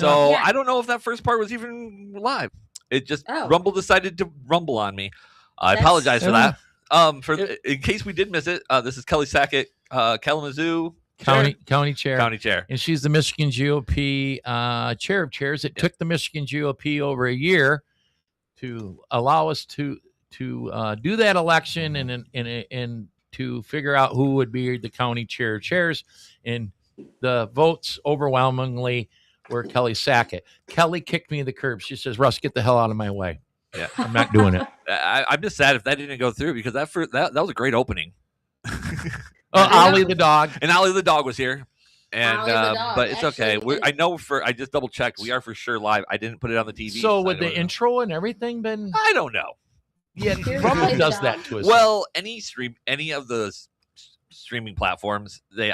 So Yeah. I don't know if that first part was even live. It just Oh. Rumble decided to rumble on me. I That's- apologize for that. It- In case we did miss it, this is Kelly Sackett, Kalamazoo County chair? chair. County chair. And she's the Michigan GOP chair of chairs. It took the Michigan GOP over a year to allow us to do that election and to figure out who would be the county chair of chairs. And the votes overwhelmingly were Kelly Sackett. Kelly kicked me to the curb. She says, "Russ, get the hell out of my way." Yeah, I'm not doing it. I'm just sad if that didn't go through because that was a great opening. Ollie the dog. And Ollie the dog was here. And Ollie the dog, but it's okay. actually. I just double checked. We are for sure live. I didn't put it on the TV. So would the intro and everything been? I don't know. Yeah, Here's Rumble Ollie the does dog. that to us. Well, any of the streaming platforms, they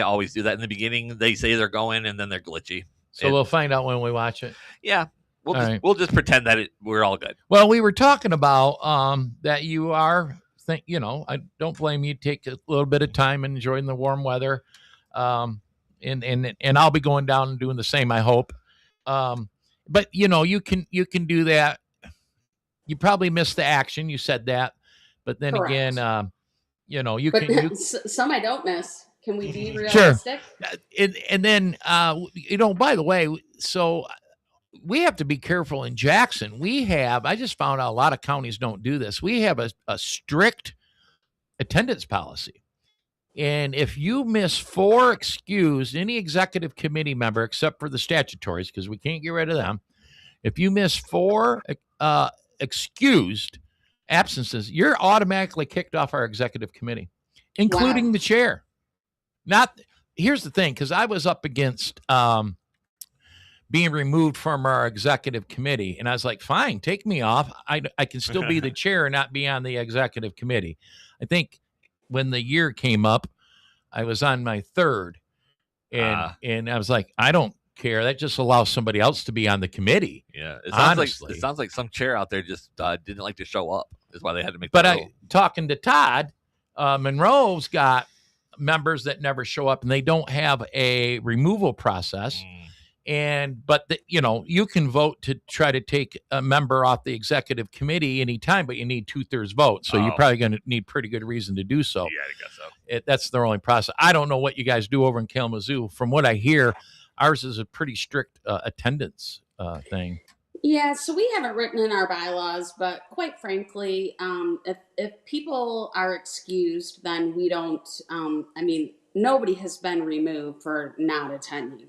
always do that in the beginning. They say they're going and then they're glitchy. So we'll find out when we watch it. Yeah. All We'll just pretend that we're all good. Well, we were talking about that you are I don't blame you. Take a little bit of time and enjoying the warm weather. And I'll be going down and doing the same, I hope. But you can do that. You probably missed the action. You said that, but then Correct. again, you But can. some I don't miss. Can we be Sure. realistic? And then by the way, so we have to be careful in Jackson. I just found out a lot of counties don't do this. We have a strict attendance policy. And if you miss 4 excused, any executive committee member, except for the statutories, because we can't get rid of them, if you miss 4 excused absences, you're automatically kicked off our executive committee, including the chair. Here's the thing, because I was up against being removed from our executive committee, and I was like, fine, take me off. I can still be the chair and not be on the executive committee. I think when the year came up, I was on my 3rd, and I was like, I don't care. That just allows somebody else to be on the committee. Yeah, it sounds like some chair out there just didn't like to show up. Is why they had to make. But talking to Todd, Monroe's got members that never show up, and they don't have a removal process. But you can vote to try to take a member off the executive committee anytime, but you need 2/3 vote. So you're probably going to need pretty good reason to do so. Yeah, I guess so. That's their only process. I don't know what you guys do over in Kalamazoo. From what I hear, ours is a pretty strict attendance thing. Yeah, so we have it written in our bylaws, but quite frankly, if people are excused, then we don't. Nobody has been removed for not attending.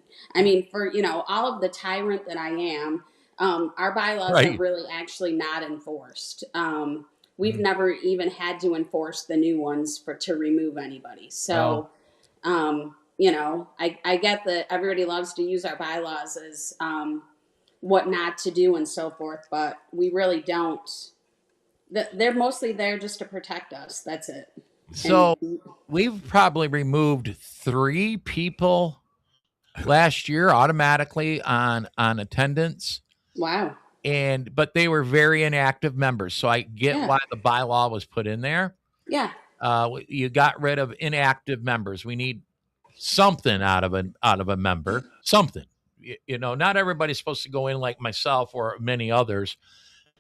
For all of the tyrant that I am, our bylaws are really actually not enforced. We've never even had to enforce the new ones to remove anybody. So, I get that everybody loves to use our bylaws as what not to do and so forth, but we really don't. They're mostly there just to protect us. That's it. So we've probably removed 3 people last year automatically on attendance. Wow. But they were very inactive members. So I get why the bylaw was put in there. Yeah. You got rid of inactive members. We need something out of a member, something. Not everybody's supposed to go in like myself or many others.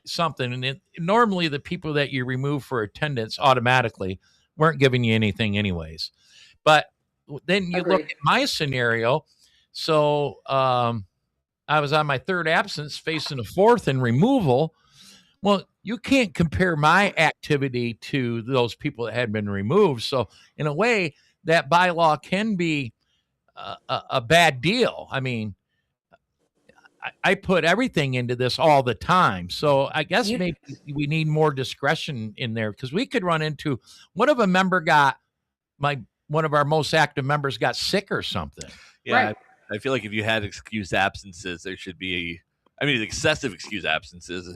Something. And normally the people that you remove for attendance automatically weren't giving you anything anyways. But then you look at my scenario. So I was on my 3rd absence facing a 4th in removal. Well, you can't compare my activity to those people that had been removed. So in a way, that bylaw can be a bad deal. I put everything into this all the time. So I guess maybe we need more discretion in there, because we could run into, what if a member one of our most active members got sick or something? Yeah. Right. I feel like if you had excused absences, there should be excessive excused absences.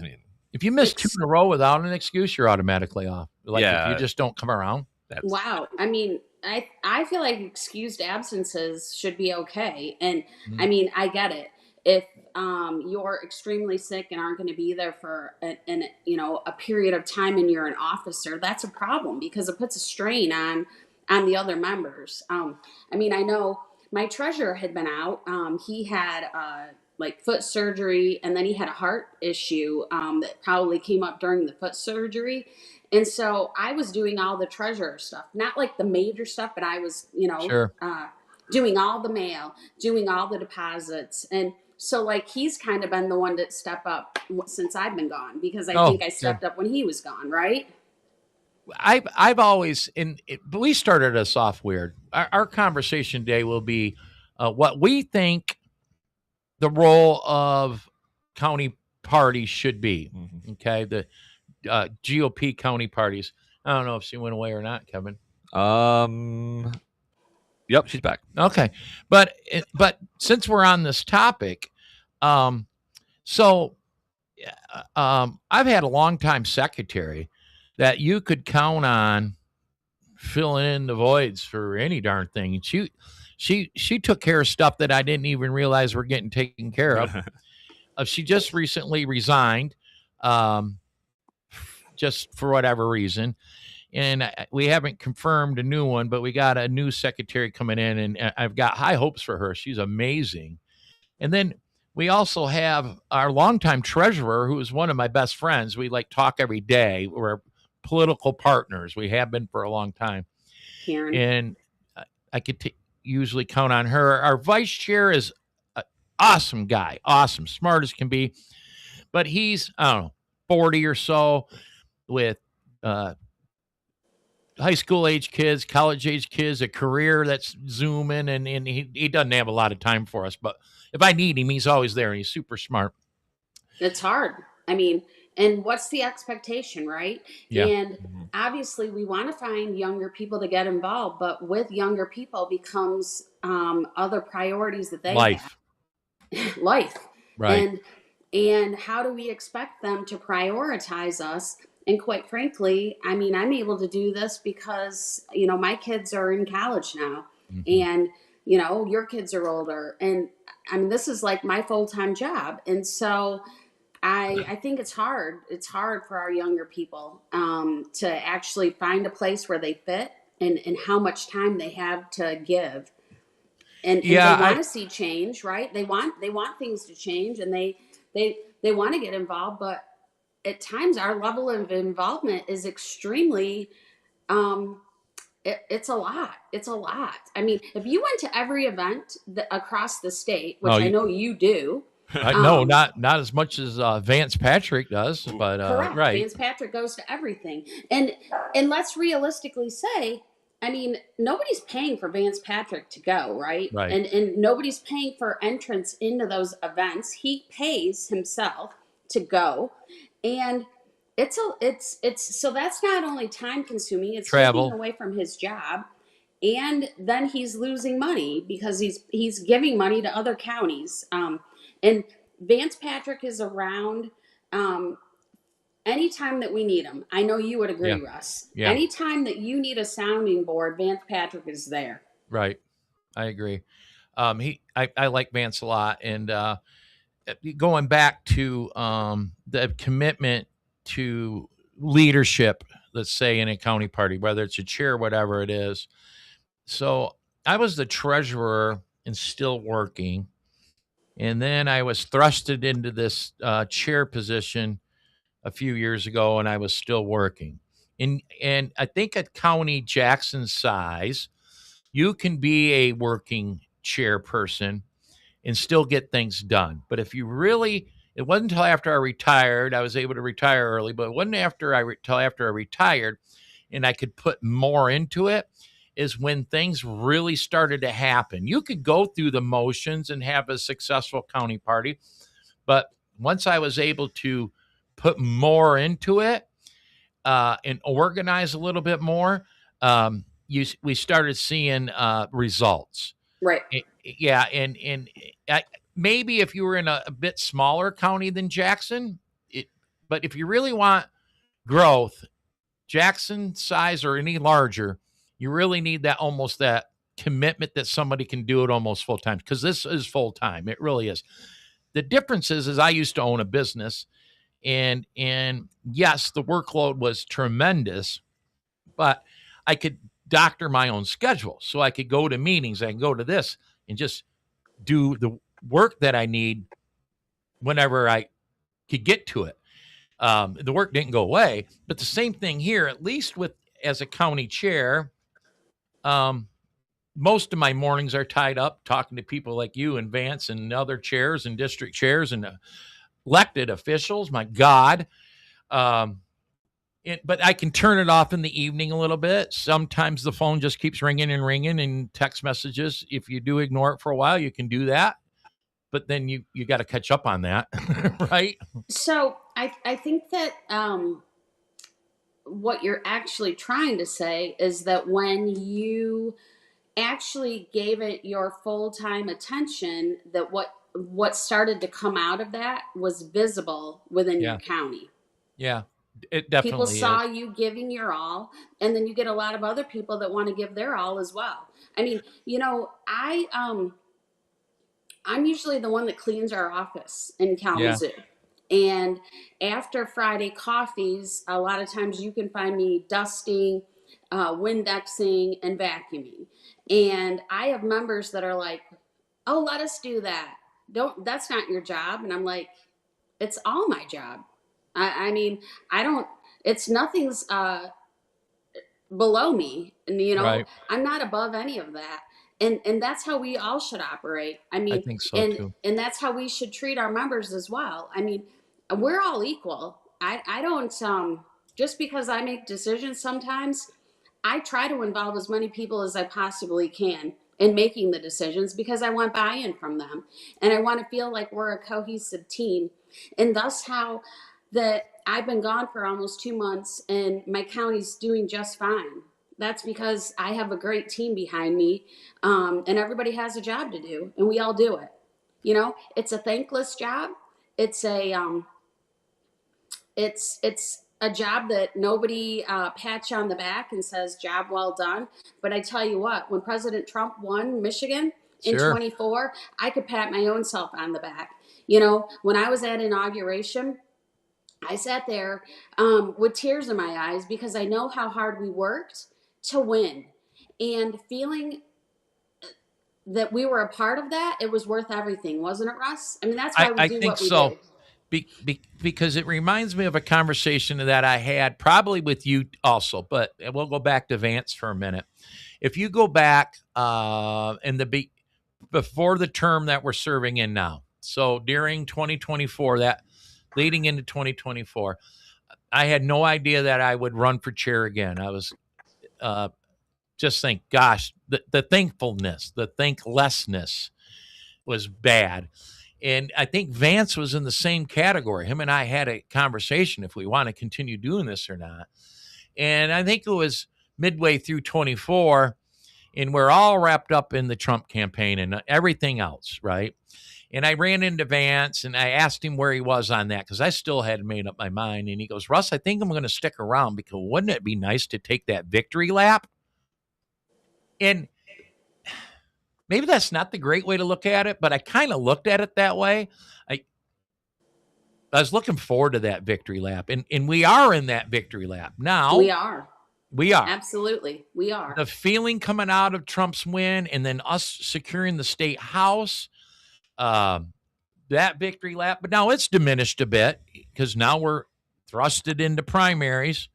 If you miss 2 in a row without an excuse, you're automatically off. If you just don't come around. Wow. I feel like excused absences should be okay. And I get it. If you're extremely sick and aren't going to be there for a period of time and you're an officer, that's a problem because it puts a strain on the other members. I know my treasurer had been out. He had like foot surgery, and then he had a heart issue that probably came up during the foot surgery. And so I was doing all the treasurer stuff, not like the major stuff, but I was, Sure. doing all the mail, doing all the deposits. And so like he's kind of been the one to step up since I've been gone, because I think I stepped up when he was gone, right? I've always, but we started us off weird. Our conversation today will be what we think the role of county parties should be. Mhm. Okay, the GOP county parties. I don't know if she went away or not, Kevin. Yep, she's back. Okay, but since we're on this topic, so I've had a longtime secretary that you could count on filling in the voids for any darn thing. And she took care of stuff that I didn't even realize were getting taken care of. She just recently resigned, just for whatever reason. And we haven't confirmed a new one, but we got a new secretary coming in, and I've got high hopes for her. She's amazing. And then we also have our longtime treasurer, who is one of my best friends. We like talk every day. We're political partners. We have been for a long time. Karen. And I could usually count on her. Our vice chair is an awesome guy, awesome, smart as can be. But he's, I don't know, 40 or so with high school age kids, college age kids, a career that's zooming, and he doesn't have a lot of time for us. But if I need him, he's always there, and he's super smart. It's hard. I mean, and what's the expectation, right? Yeah. And obviously we want to find younger people to get involved, but with younger people becomes other priorities that they have. Life. Right. And how do we expect them to prioritize us? And quite frankly, I mean, I'm able to do this because, my kids are in college now, and, your kids are older, and I mean, this is like my full-time job. And so I think it's hard. It's hard for our younger people to actually find a place where they fit, and how much time they have to give. And they want to see change, right? They want things to change, and they want to get involved, but at times our level of involvement is extremely, it's a lot. It's a lot. I mean, if you went to every event across the state, which I know you do. No, not as much as Vance Patrick does, but correct. Right. Vance Patrick goes to everything. And let's realistically say, I mean, nobody's paying for Vance Patrick to go, right? Right. And nobody's paying for entrance into those events. He pays himself to go. And it's so that's not only time consuming, it's travel, taking away from his job, and then he's losing money because he's giving money to other counties. And Vance Patrick is around anytime that we need him. I know you would agree, Russ. Yeah. Anytime that you need a sounding board, Vance Patrick is there. Right. I agree. I like Vance a lot, and going back to the commitment to leadership, let's say in a county party, whether it's a chair, whatever it is. So I was the treasurer and still working. And then I was thrusted into this chair position a few years ago, and I was still working. And I think at County Jackson's size, you can be a working chairperson and still get things done. But if you really, it wasn't until after I retired, I was able to retire early, but it wasn't until after I retired and I could put more into it, is when things really started to happen. You could go through the motions and have a successful county party, but once I was able to put more into it and organize a little bit more, we started seeing results. Right. Yeah, and maybe if you were in a bit smaller county than Jackson, but if you really want growth, Jackson size or any larger, you really need that commitment that somebody can do it almost full time, because this is full time. It really is. The difference is I used to own a business, and yes, the workload was tremendous, but I could doctor my own schedule. So I could go to meetings, I can go to this and just do the work that I need whenever I could get to it. The work didn't go away, but the same thing here, at least with as a county chair. Most of my mornings are tied up talking to people like you and Vance and other chairs and district chairs and elected officials. My God. But I can turn it off in the evening a little bit. Sometimes the phone just keeps ringing and text messages. If you do ignore it for a while, you can do that. But then you got to catch up on that, right? So I think that what you're actually trying to say is that when you actually gave it your full-time attention, that what started to come out of that was visible within your county. Yeah, it definitely people saw is. you giving your all, and then you get a lot of other people that want to give their all as well. I mean, I'm usually the one that cleans our office in Kalamazoo. And after Friday coffees, a lot of times you can find me dusting, Windexing, and vacuuming. And I have members that are like, "Oh, let us do that. That's not your job." And I'm like, "It's all my job. I mean, I don't. It's nothing's below me, and Right. I'm not above any of that." And that's how we all should operate. I mean, think so and too. and that's how we should treat our members as well. I mean, we're all equal. I don't just because I make decisions sometimes, I try to involve as many people as I possibly can in making the decisions because I want buy-in from them, and I want to feel like we're a cohesive team. And thus how that I've been gone for almost 2 months and my county's doing just fine. That's because I have a great team behind me, and everybody has a job to do, and we all do it. It's a thankless job. It's a it's a job that nobody pats you on the back and says job well done. But I tell you what, when President Trump won Michigan in Sure. 24, I could pat my own self on the back. When I was at inauguration, I sat there with tears in my eyes because I know how hard we worked to win, and feeling that we were a part of that, it was worth everything, wasn't it, Russ? I mean, that's why we I do think what we so. do. Because it reminds me of a conversation that I had probably with you also, but we'll go back to Vance for a minute. If you go back before the term that we're serving in now, so during 2024, that leading into 2024, I had no idea that I would run for chair again. I was just think, gosh, the thankfulness, the thanklessness was bad. And I think Vance was in the same category. Him and I had a conversation if we want to continue doing this or not. And I think it was midway through 24, and we're all wrapped up in the Trump campaign and everything else, right? And I ran into Vance and I asked him where he was on that because I still hadn't made up my mind. And he goes, "Russ, I think I'm going to stick around because wouldn't it be nice to take that victory lap?" And maybe that's not the great way to look at it, but I kind of looked at it that way. I was looking forward to that victory lap, and we are in that victory lap now. We are. We are. Absolutely. We are. The feeling coming out of Trump's win and then us securing the state house, that victory lap. But now it's diminished a bit because now we're thrusted into primaries,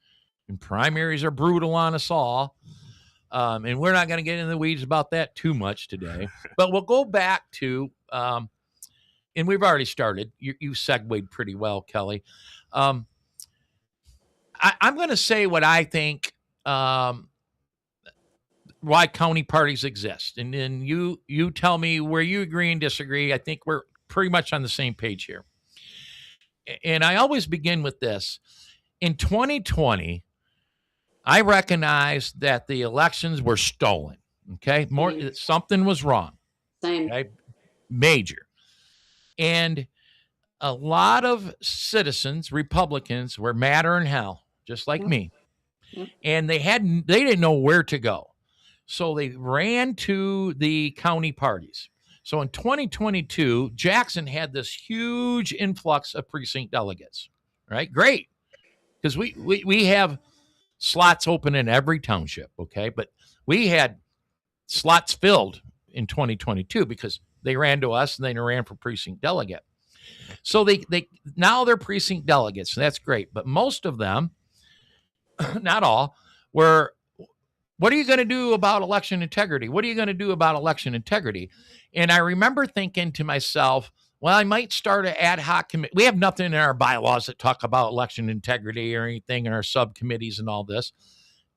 and primaries are brutal on us all. And we're not going to get into the weeds about that too much today, but we'll go back to, and we've already started. You segued pretty well, Kelly. I'm going to say what I think, why county parties exist. And then you tell me where you agree and disagree. I think we're pretty much on the same page here. And I always begin with this. In 2020, I recognized that the elections were stolen. Okay. Something was wrong. Same. Okay? Major. And a lot of citizens, Republicans, were madder than hell, just like me. And they didn't know where to go. So they ran to the county parties. So in 2022, Jackson had this huge influx of precinct delegates. Right? Great. Because we have slots open in every township, okay? But we had slots filled in 2022 because they ran to us and they ran for precinct delegate. So they now they're precinct delegates. That's great. But most of them, not all, were, what are you going to do about election integrity? What are you going to do about election integrity? And I remember thinking to myself, well, I might start an ad hoc committee. We have nothing in our bylaws that talk about election integrity or anything in our subcommittees and all this.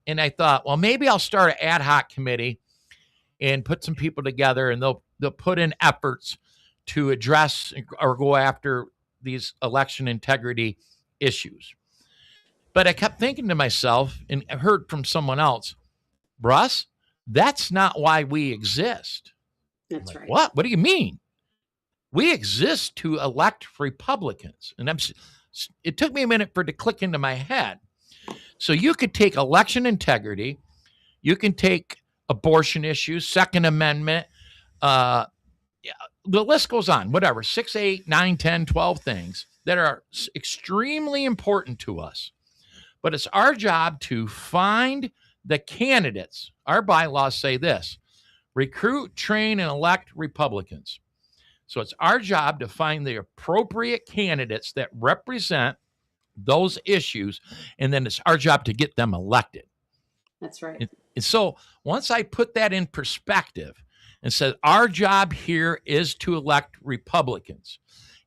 And I thought, well, maybe I'll start an ad hoc committee and put some people together, and they'll put in efforts to address or go after these election integrity issues. But I kept thinking to myself, and I heard from someone else, Russ, that's not why we exist. That's right. What? What do you mean? We exist to elect Republicans. And it took me a minute for it to click into my head. So you could take election integrity, you can take abortion issues, Second Amendment, the list goes on, whatever, 6, 8, 9, 10, 12 things that are extremely important to us. But it's our job to find the candidates. Our bylaws say this: recruit, train, and elect Republicans. So it's our job to find the appropriate candidates that represent those issues, and then it's our job to get them elected. That's right. And so once I put that in perspective and said, our job here is to elect Republicans,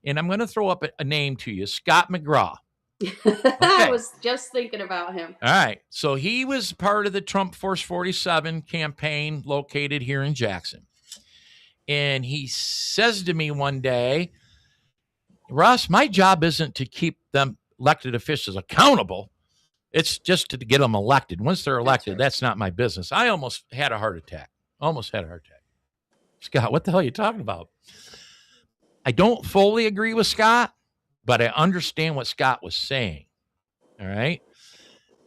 and I'm going to throw up a name to you, Scott McGraw. Okay. I was just thinking about him. All right. So he was part of the Trump Force 47 campaign located here in Jackson. And he says to me one day, Russ, my job isn't to keep them elected officials accountable. It's just to get them elected. Once they're elected, that's not my business. I almost had a heart attack. Scott, what the hell are you talking about? I don't fully agree with Scott, but I understand what Scott was saying. All right.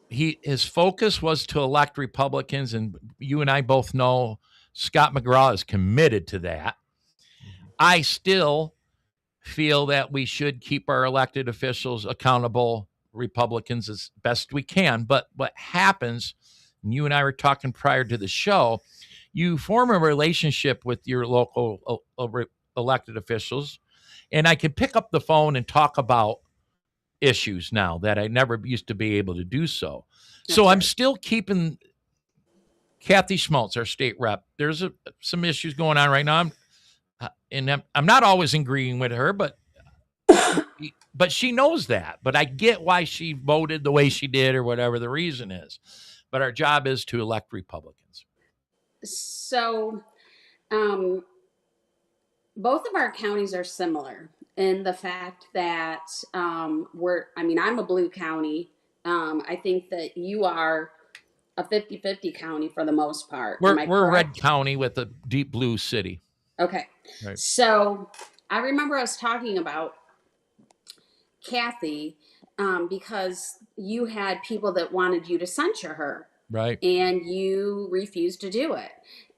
His focus was to elect Republicans, and you and I both know Scott McGraw is committed to that. I still feel that we should keep our elected officials accountable, Republicans, as best we can. But what happens, and you and I were talking prior to the show, you form a relationship with your local elected officials, and I can pick up the phone and talk about issues now that I never used to be able to do so. So I'm still keeping Kathy Schmaltz, our state rep. There's some issues going on right now. I'm not always agreeing with her, but she knows that. But I get why she voted the way she did or whatever the reason is. But our job is to elect Republicans. So both of our counties are similar in the fact that I'm a blue county. I think that you are a 50-50 county for the most part. We're a red county with a deep blue city. Okay. Right. So I remember us talking about Kathy because you had people that wanted you to censure her. Right. And you refused to do it.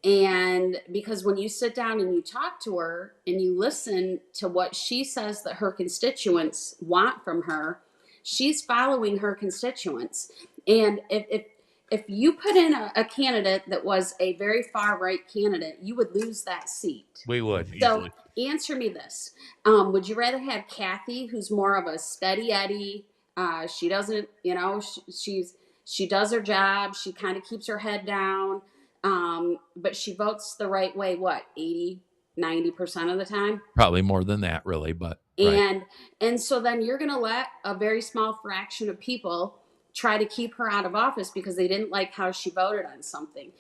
And because when you sit down and you talk to her and you listen to what she says that her constituents want from her, she's following her constituents. And if you put in a candidate that was a very far right candidate, you would lose that seat. We would. So answer me this. Would you rather have Kathy, who's more of a steady Eddie? She doesn't, she does her job. She kind of keeps her head down. But she votes the right way, 80, 90% of the time? Probably more than that, really. But and so then you're going to let a very small fraction of people try to keep her out of office because they didn't like how she voted on something.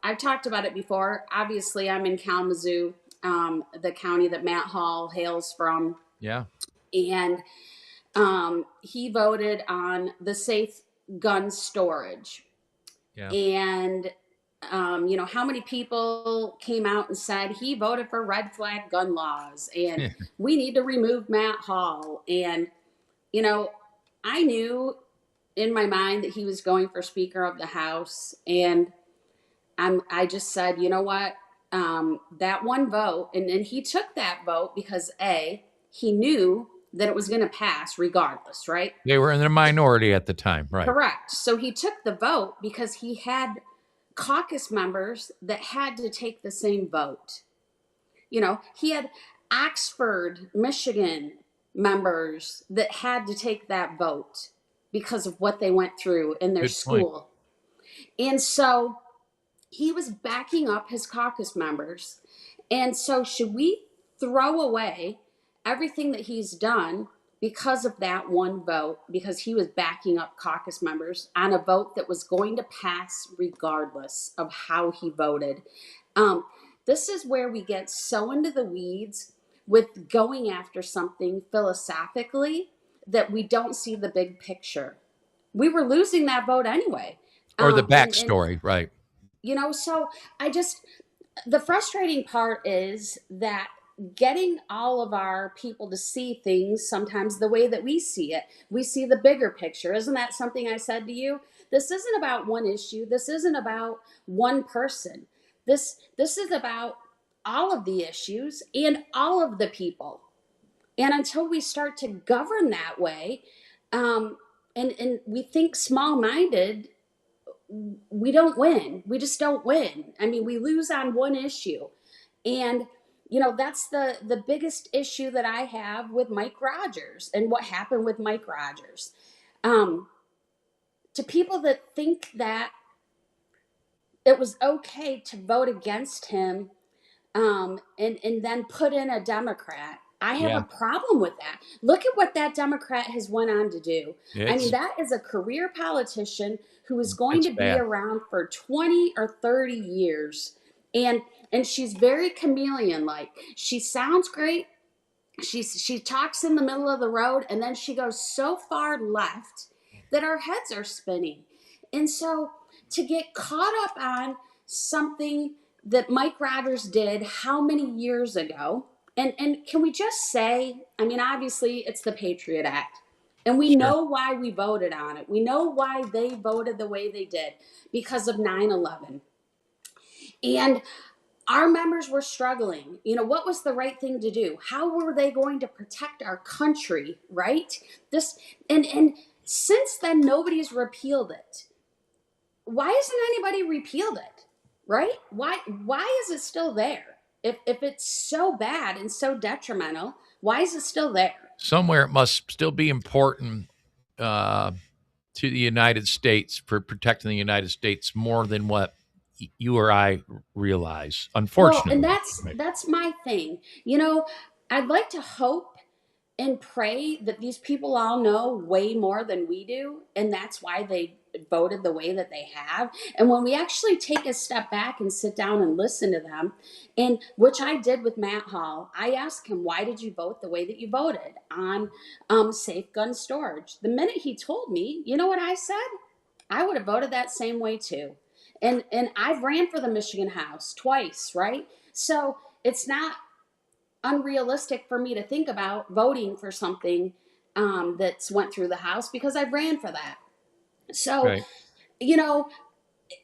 I've talked about it before. Obviously, I'm in Kalamazoo, the county that Matt Hall hails from. Yeah. And he voted on the safe gun storage. Yeah. And how many people came out and said he voted for red flag gun laws and we need to remove Matt Hall. And, I knew in my mind that he was going for Speaker of the House. And I just said, you know what, that one vote. And he took that vote because he knew that it was going to pass regardless, right? They were in the minority at the time, right? Correct. So he took the vote because he had caucus members that had to take the same vote. Oxford, Michigan members that had to take that vote because of what they went through in their Good point. school. And so he was backing up his caucus members. And so, should we throw away everything that he's done because of that one vote? Because he was backing up caucus members on a vote that was going to pass regardless of how he voted. This is where we get so into the weeds with going after something philosophically that we don't see the big picture. We were losing that vote anyway. Or the And backstory, right? so the frustrating part is that getting all of our people to see things sometimes the way that we see it. We see the bigger picture. Isn't that something I said to you? This isn't about one issue. This isn't about one person. This is about all of the issues and all of the people. And until we start to govern that way, and we think small-minded, we don't win. We just don't win. I mean, we lose on one issue. And that's the biggest issue that I have with Mike Rogers and what happened with Mike Rogers. To people that think that it was okay to vote against him, and then put in a Democrat, I have a problem with that. Look at what that Democrat has went on to do. I mean, that is a career politician who is going to be around for 20 or 30 years. And she's very chameleon-like. She sounds great. She talks in the middle of the road, and then she goes so far left that our heads are spinning. And so to get caught up on something that Mike Rogers did how many years ago, and can we just say, I mean, obviously it's the Patriot Act, and we know why we voted on it. We know why they voted the way they did, because of 9/11. And our members were struggling. What was the right thing to do? How were they going to protect our country, right? And since then, nobody's repealed it. Why hasn't anybody repealed it, right? Why is it still there? If it's so bad and so detrimental, why is it still there? Somewhere it must still be important to the United States, for protecting the United States more than what you or I realize, unfortunately. Well, and that's my thing. I'd like to hope and pray that these people all know way more than we do, and that's why they voted the way that they have. And when we actually take a step back and sit down and listen to them, and which I did with Matt Hall, I asked him, why did you vote the way that you voted on safe gun storage? The minute he told me, you know what I said? I would have voted that same way too. And I've ran for the Michigan House twice, right? So it's not unrealistic for me to think about voting for something that's went through the House, because I ran for that. So,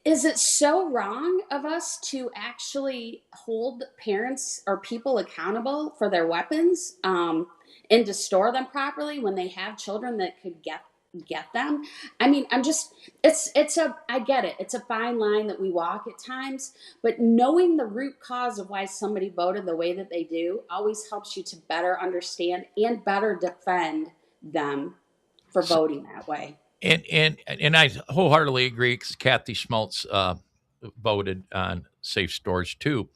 is it so wrong of us to actually hold parents or people accountable for their weapons, and to store them properly when they have children that could get them? I mean, I get it. It's a fine line that we walk at times, but knowing the root cause of why somebody voted the way that they do always helps you to better understand and better defend them for voting that way. And I wholeheartedly agree, because Kathy Schmaltz voted on safe storage too.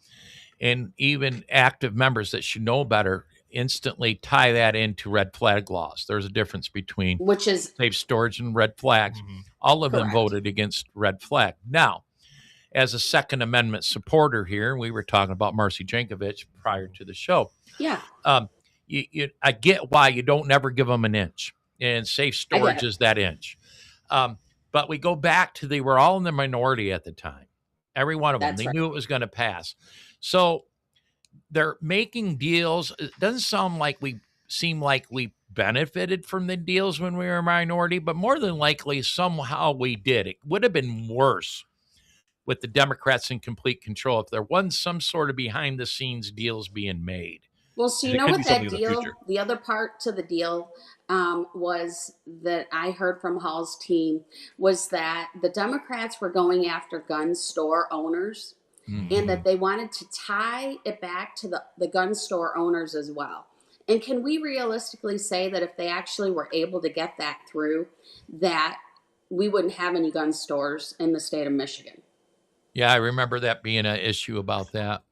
And even active members that should know better instantly tie that into red flag laws. There's a difference between which is safe storage and red flags. Mm-hmm. All of them voted against red flag. Now, as a Second Amendment supporter here, we were talking about Marcy Jankovic prior to the show. Yeah. I get why you don't never give them an inch, and safe storage is that inch. But we go back to, they were all in the minority at the time. Every one of them. They knew it was going to pass. So they're making deals. It doesn't seem like we benefited from the deals when we were a minority, but more than likely somehow we did. It would have been worse with the Democrats in complete control if there wasn't some sort of behind the scenes deals being made. Well, so you know what that deal, the other part to the deal was that I heard from Hall's team was that the Democrats were going after gun store owners and that they wanted to tie it back to the gun store owners as well. And can we realistically say that if they actually were able to get that through, that we wouldn't have any gun stores in the state of Michigan? Yeah, I remember that being an issue about that.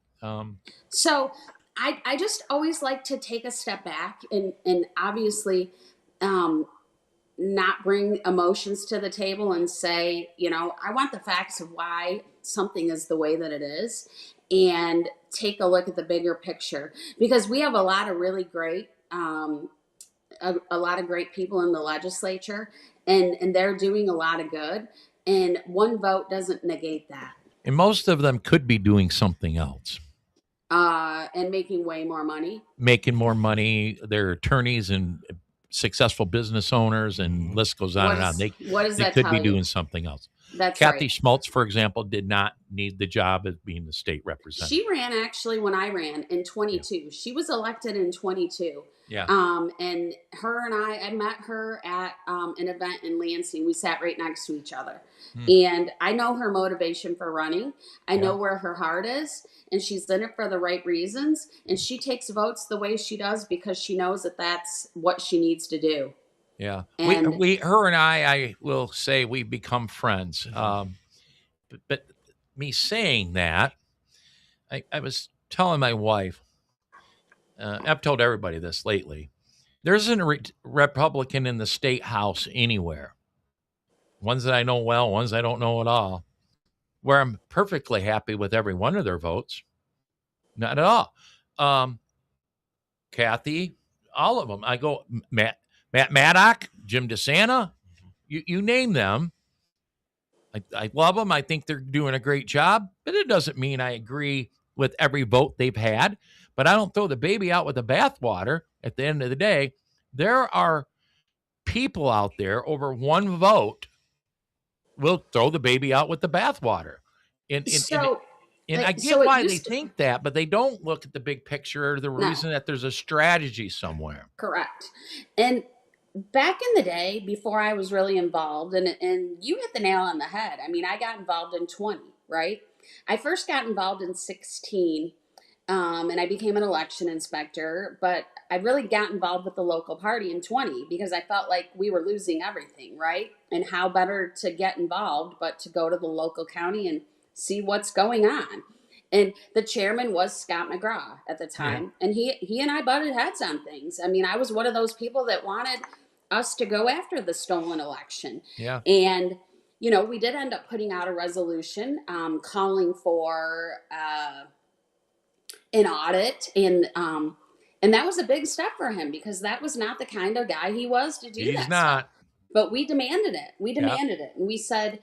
So I just always like to take a step back and obviously not bring emotions to the table and say, I want the facts of why something is the way that it is, and take a look at the bigger picture, because we have a lot of really great, a lot of great people in the legislature, and they're doing a lot of good, and one vote doesn't negate that. And most of them could be doing something else. And making way more money. Making more money. They're attorneys and successful business owners, and list goes on and on. They could be doing something else. That's Kathy right. Schmaltz, for example, did not need the job of being the state representative. She ran actually when I ran in 22. Yeah. She was elected in 22. Yeah. And her and I met her at an event in Lansing. We sat right next to each other. And I know her motivation for running. I know where her heart is, and she's in it for the right reasons. And she takes votes the way she does because she knows that that's what she needs to do. Yeah. And her and I will say we become friends. But me saying that, I was telling my wife, I've told everybody this lately, there isn't a Republican in the state house anywhere. Ones that I know well, ones I don't know at all, where I'm perfectly happy with every one of their votes. Not at all. Kathy, all of them. I go, Matt Maddock, Jim DeSanta, you name them. I love them. I think they're doing a great job, but it doesn't mean I agree with every vote they've had. But I don't throw the baby out with the bathwater. At the end of the day, there are people out there over one vote will throw the baby out with the bathwater. And I get why they think that, but they don't look at the big picture or the reason that there's a strategy somewhere. Correct. And back in the day, before I was really involved, and you hit the nail on the head. I mean, I got involved in 20, right? I first got involved in 16, and I became an election inspector, but I really got involved with the local party in 20 because I felt like we were losing everything, right? And how better to get involved but to go to the local county and see what's going on. And the chairman was Scott McGraw at the time, and he and I butted heads on things. I mean, I was one of those people that wanted us to go after the stolen election. Yeah. And we did end up putting out a resolution calling for an audit, and that was a big step for him because that was not the kind of guy he was to do that. He's not. Stuff. But we demanded it. And we said,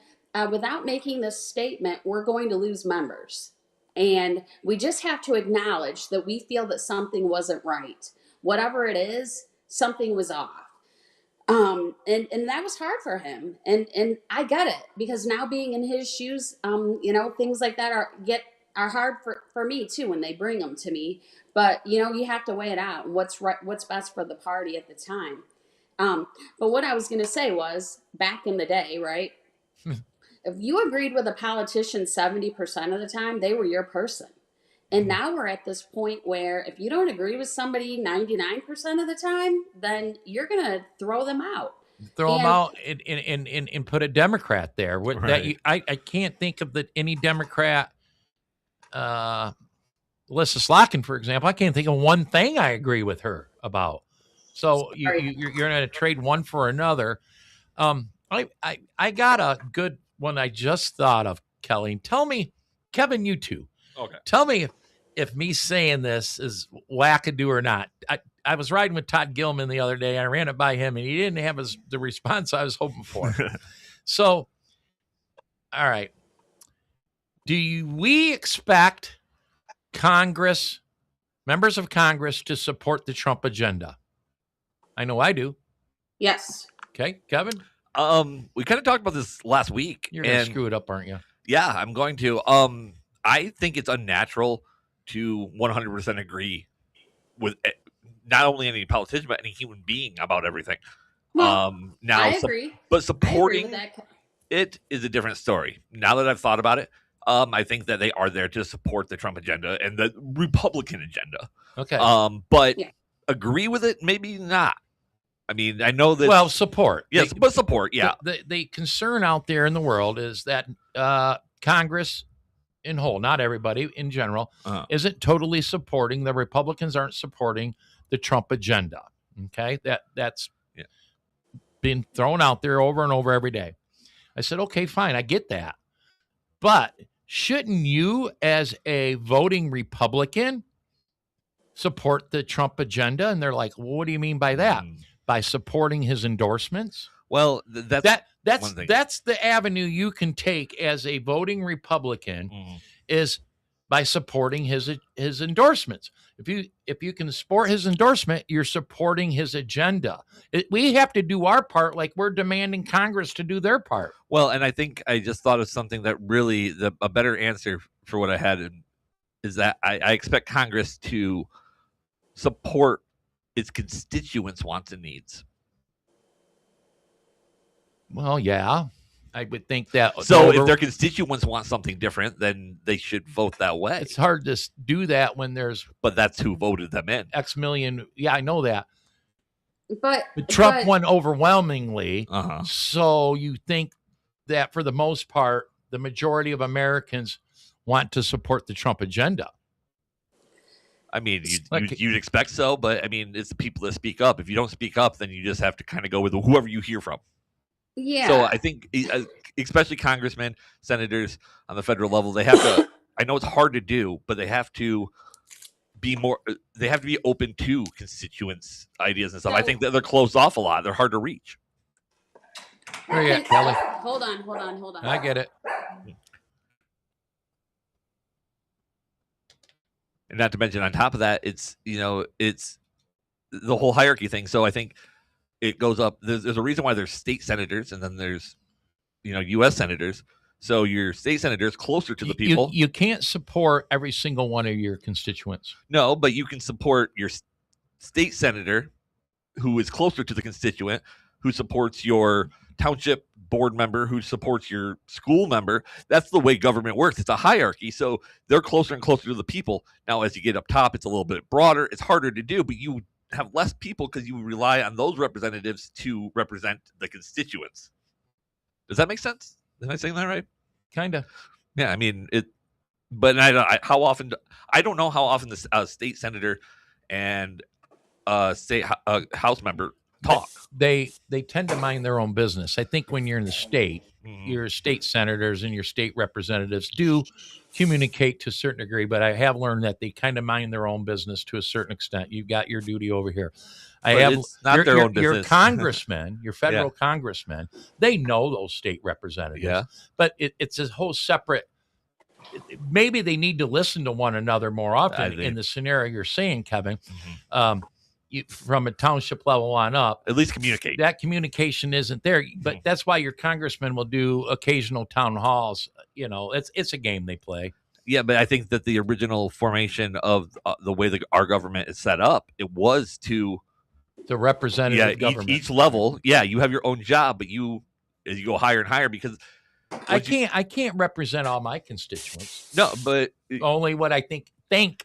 without making this statement, we're going to lose members. And we just have to acknowledge that we feel that something wasn't right. Whatever it is, something was off. And that was hard for him. And I get it, because now being in his shoes, things like that are hard for me too when they bring them to me. But you have to weigh it out. What's right, what's best for the party at the time. But what I was going to say was, back in the day, right? If you agreed with a politician 70% of the time, they were your person. And now we're at this point where if you don't agree with somebody 99% of the time, then you're going to throw them out. Throw them out and put a Democrat there. Right. I can't think of any Democrat. Alyssa Slotkin, for example, I can't think of one thing I agree with her about. So you're going to trade one for another. I got a good one I just thought of, Kelly. Tell me, Kevin, you too. Okay. Tell me if me saying this is wackadoo or not. I was riding with Todd Gilman the other day. I ran it by him, and he didn't have the response I was hoping for. So, all right. We expect members of Congress to support the Trump agenda? I know I do. Yes. Okay, Kevin? We kind of talked about this last week. You're going to screw it up, aren't you? Yeah, I'm going to. I think it's unnatural to 100% agree with not only any politician, but any human being about everything. Well, I agree. But supporting I agree with that. it is a different story. Now that I've thought about it, I think that they are there to support the Trump agenda and the Republican agenda. Okay. But agree with it? Maybe not. I mean, I know that. Well, support. Yes, but support. Yeah. The concern out there in the world is that Congress in whole, not everybody in general, isn't totally supporting. The Republicans aren't supporting the Trump agenda. Okay. That's been thrown out there over and over every day. I said, okay, fine. I get that. But shouldn't you, as a voting Republican, support the Trump agenda? And they're like, well, what do you mean by that? By supporting his endorsements? Well, that's the avenue you can take as a voting Republican is by supporting his endorsements. If you can support his endorsement, you're supporting his agenda. We have to do our part, like we're demanding Congress to do their part. Well, and I think I just thought of something that really a better answer for what I had is that I expect Congress to support its constituents' wants and needs. Well, yeah, I would think that. So if their constituents want something different, then they should vote that way. It's hard to do that when there's. But that's who voted them in. X million. Yeah, I know that. But Trump won overwhelmingly. So you think that for the most part, the majority of Americans want to support the Trump agenda. I mean, you'd expect so, but I mean, it's the people that speak up. If you don't speak up, then you just have to kind of go with whoever you hear from. Yeah. So I think, especially congressmen, senators on the federal level, they have to. I know it's hard to do, but they have to be more. They have to be open to constituents' ideas and stuff. I think that they're closed off a lot. They're hard to reach. Where you at, Kelly? Hold on. I get it. And not to mention, on top of that, it's the whole hierarchy thing. So I think it goes up. There's a reason why there's state senators, and then there's U.S. senators. So your state senator is closer to the people. You can't support every single one of your constituents. No, but you can support your state senator, who is closer to the constituent, who supports your township board member, who supports your school member. That's the way government works. It's a hierarchy. So they're closer and closer to the people. Now, as you get up top, it's a little bit broader. It's harder to do, but you have less people because you rely on those representatives to represent the constituents. Does that make sense? Am I saying that right? Kind of. Yeah, I mean it. But I don't know how often the state senator and state House member talk. They tend to mind their own business. I think when you're in the state, your state senators and your state representatives do communicate to a certain degree, but I have learned that they kind of mind their own business to a certain extent. You've got your duty over here. It's not their own business. Your congressmen, your federal congressmen, they know those state representatives. Yeah. But it's a whole separate. Maybe they need to listen to one another more often in the scenario you're saying, Kevin. From a township level on up, at least communicate. That communication isn't there, but that's why your congressman will do occasional town halls. It's a game they play. Yeah, but I think that the original formation of the way our government is set up, it was to the representative government. Each level, you have your own job, but as you go higher and higher, because I can't represent all my constituents. No, but only what I think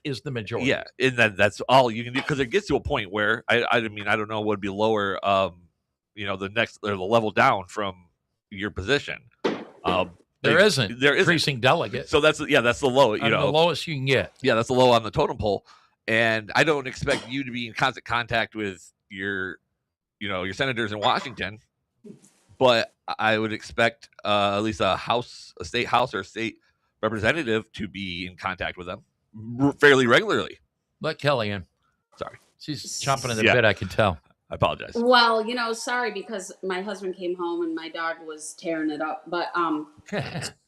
is the majority. Yeah, and that's all you can do, because it gets to a point where I mean, I don't know what would be lower, the next or the level down from your position. There isn't precinct delegate. So that's the low. The lowest you can get. Yeah, that's the low on the totem pole, and I don't expect you to be in constant contact with your senators in Washington, but I would expect at least a state house or a state representative to be in contact with them fairly regularly. Let Kelly in. Sorry. She's chomping at the bit, I can tell. I apologize. Well, sorry, because my husband came home and my dog was tearing it up. But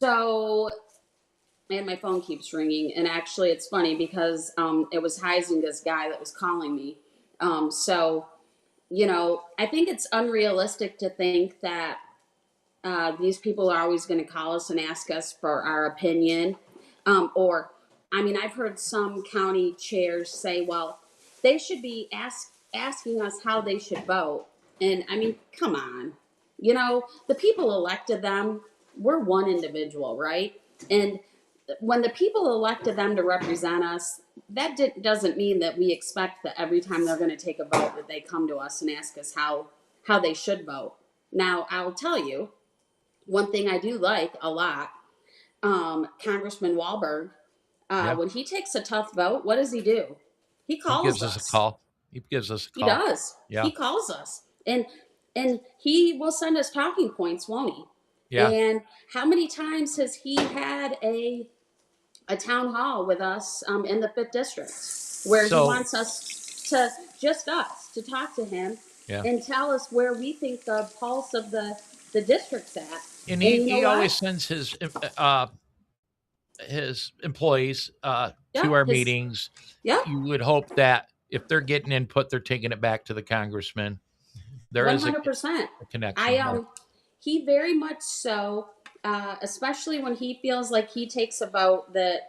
so, and my phone keeps ringing. And actually, it's funny because it was Heisinga's guy that was calling me. So, I think it's unrealistic to think that these people are always going to call us and ask us for our opinion. I've heard some county chairs say, well, they should be asking us how they should vote. And come on, the people elected them. We're one individual, right? And when the people elected them to represent us, that doesn't mean that we expect that every time they're going to take a vote that they come to us and ask us how they should vote. Now, I'll tell you, one thing I do like a lot, Congressman Wahlberg, when he takes a tough vote, what does he do? He calls He gives us a call. He gives us a call. He does. Yeah. He calls us. And he will send us talking points, won't he? Yeah. And how many times has he had a town hall with us in the 5th District where he wants us to talk to him and tell us where we think the pulse of the district's at. And he always sends his employees to our meetings. Yeah. You would hope that if they're getting input, they're taking it back to the congressman. There 100%. is a connection. He very much so, especially when he feels like he takes a vote that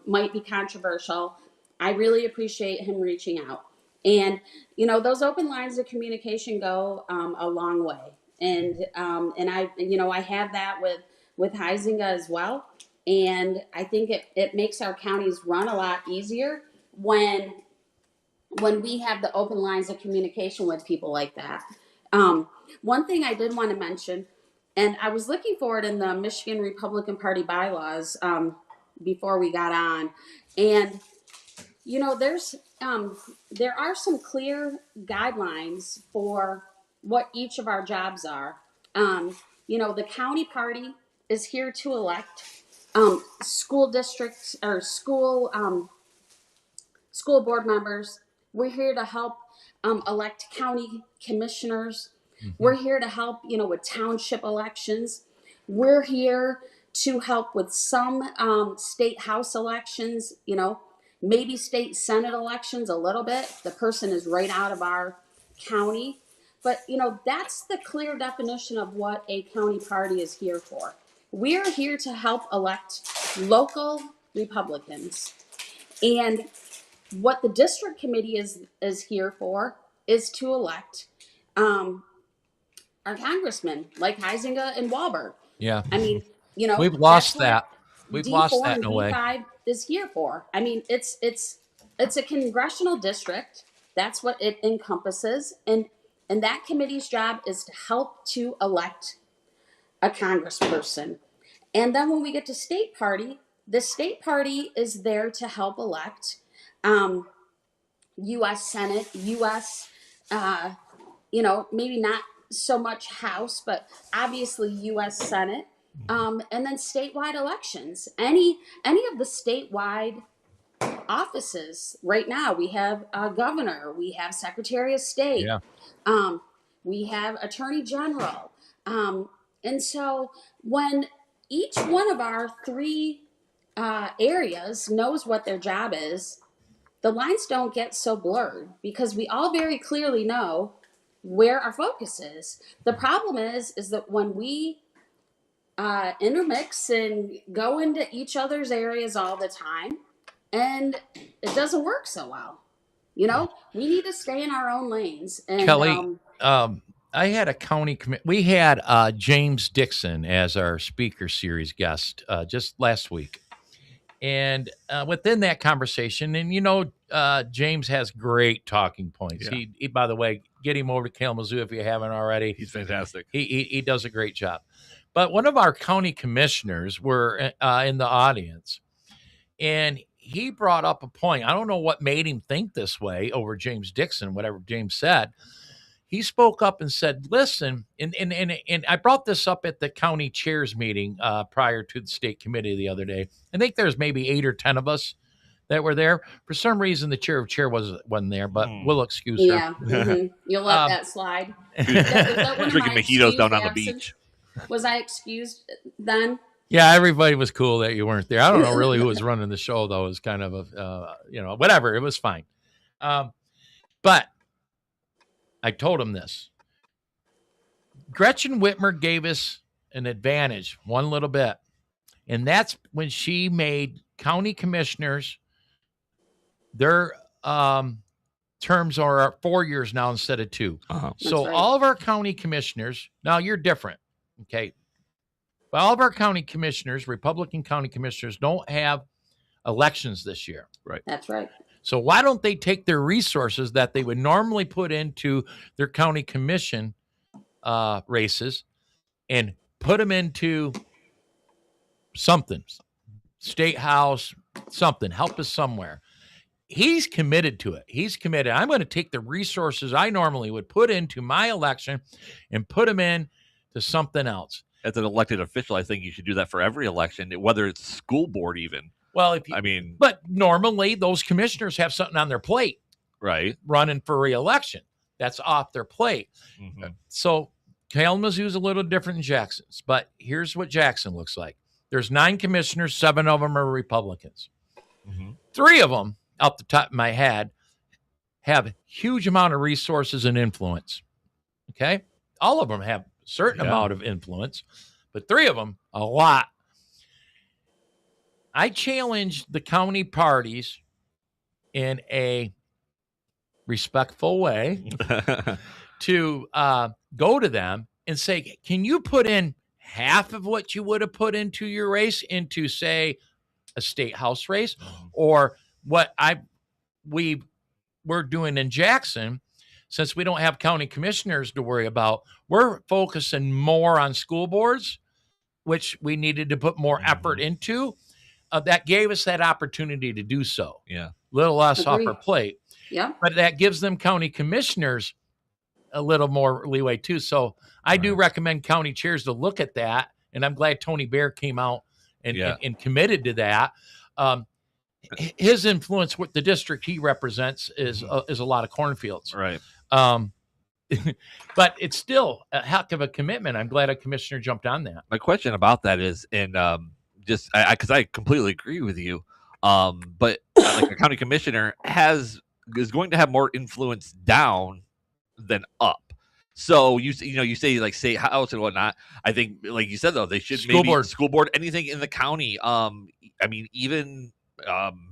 might be controversial. I really appreciate him reaching out. And, those open lines of communication go a long way. And I have that with Huizinga as well. And I think it makes our counties run a lot easier when we have the open lines of communication with people like that. One thing I did want to mention, and I was looking for it in the Michigan Republican Party bylaws before we got on, and there are some clear guidelines for what each of our jobs are. The county party is here to elect school districts or school board members. We're here to help elect county commissioners. Mm-hmm. We're here to help, with township elections. We're here to help with some state house elections, maybe state senate elections a little bit. The person is right out of our county. But, that's the clear definition of what a county party is here for. We're here to help elect local Republicans. And what the district committee is here for is to elect our congressmen like Huizinga and Wahlberg. Yeah. I mean, we've lost that. We've lost that in a way. D5 is here for. I mean, it's a congressional district. That's what it encompasses. And that committee's job is to help to elect a congressperson. And then when we get to state party, the state party is there to help elect U.S. Senate, U.S., maybe not so much House, but obviously U.S. Senate, and then statewide elections. Any of the statewide offices right now, we have a governor, we have Secretary of State, we have Attorney General. And so when each one of our three areas knows what their job is, the lines don't get so blurred because we all very clearly know where our focus is. The problem is that when we intermix and go into each other's areas all the time, and it doesn't work so well. We need to stay in our own lanes. And, Kelly, I had a county we had James Dixon as our speaker series guest just last week. And within that conversation, and James has great talking points. Yeah. He, by the way, get him over to Kalamazoo if you haven't already. He's fantastic. He does a great job. But one of our county commissioners were in the audience, and he brought up a point. I don't know what made him think this way over James Dixon, whatever James said. He spoke up and said, listen, and I brought this up at the county chairs meeting prior to the state committee the other day. I think there's maybe 8 or 10 of us that were there. For some reason, the chair wasn't there, but we'll excuse her. Yeah, you'll let that slide. That drinking mojitos down on the beach. Was I excused then? Yeah, everybody was cool that you weren't there. I don't know really who was running the show, though. It was kind of a, whatever. It was fine. But I told him this. Gretchen Whitmer gave us an advantage one little bit, and that's when she made county commissioners, their terms are 4 years now instead of 2. Uh-huh. So right. All of our county commissioners, now you're different, okay? But all of our county commissioners, Republican county commissioners, don't have elections this year. Right. That's right. So why don't they take their resources that they would normally put into their county commission races and put them into something, state house, something, help us somewhere. He's committed to it. He's committed. I'm going to take the resources I normally would put into my election and put them in to something else. As an elected official, I think you should do that for every election, whether it's school board even. Well, but normally those commissioners have something on their plate, right? Running for re-election. That's off their plate. Mm-hmm. So Kalamazoo is a little different than Jackson's, but here's what Jackson looks like. There's 9 commissioners, 7 of them are Republicans. Mm-hmm. 3 of them, off the top of my head, have a huge amount of resources and influence. Okay? All of them have a certain amount of influence, but 3 of them, a lot. I challenge the county parties in a respectful way to go to them and say, can you put in half of what you would have put into your race into, say, a state house race, or what we're doing in Jackson? Since we don't have county commissioners to worry about, we're focusing more on school boards, which we needed to put more effort into. That gave us that opportunity to do so. Yeah. Little less off our plate. Yeah. But that gives them county commissioners a little more leeway too. So I do recommend county chairs to look at that. And I'm glad Tony Bear came out and committed to that. His influence with the district he represents is a lot of cornfields. Right. But it's still a heck of a commitment. I'm glad a commissioner jumped on that. My question about that is, and just because I completely agree with you, but like a county commissioner is going to have more influence down than up. So you say like state house and whatnot. I think, like you said though, they should school board, anything in the county. I mean, even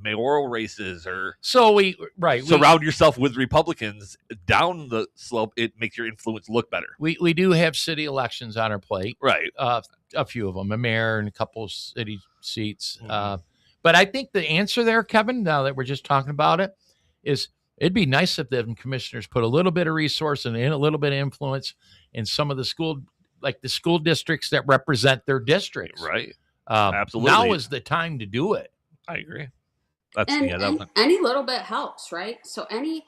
mayoral races or surround yourself with Republicans down the slope. It makes your influence look better. We do have city elections on our plate, right? A few of them, a mayor and a couple of city seats. But I think the answer there, Kevin, now that we're just talking about it, is it'd be nice if the commissioners put a little bit of resource and a little bit of influence in some of the school districts that represent their districts. Right. Absolutely. Now is the time to do it. I agree. Any little bit helps, right? So any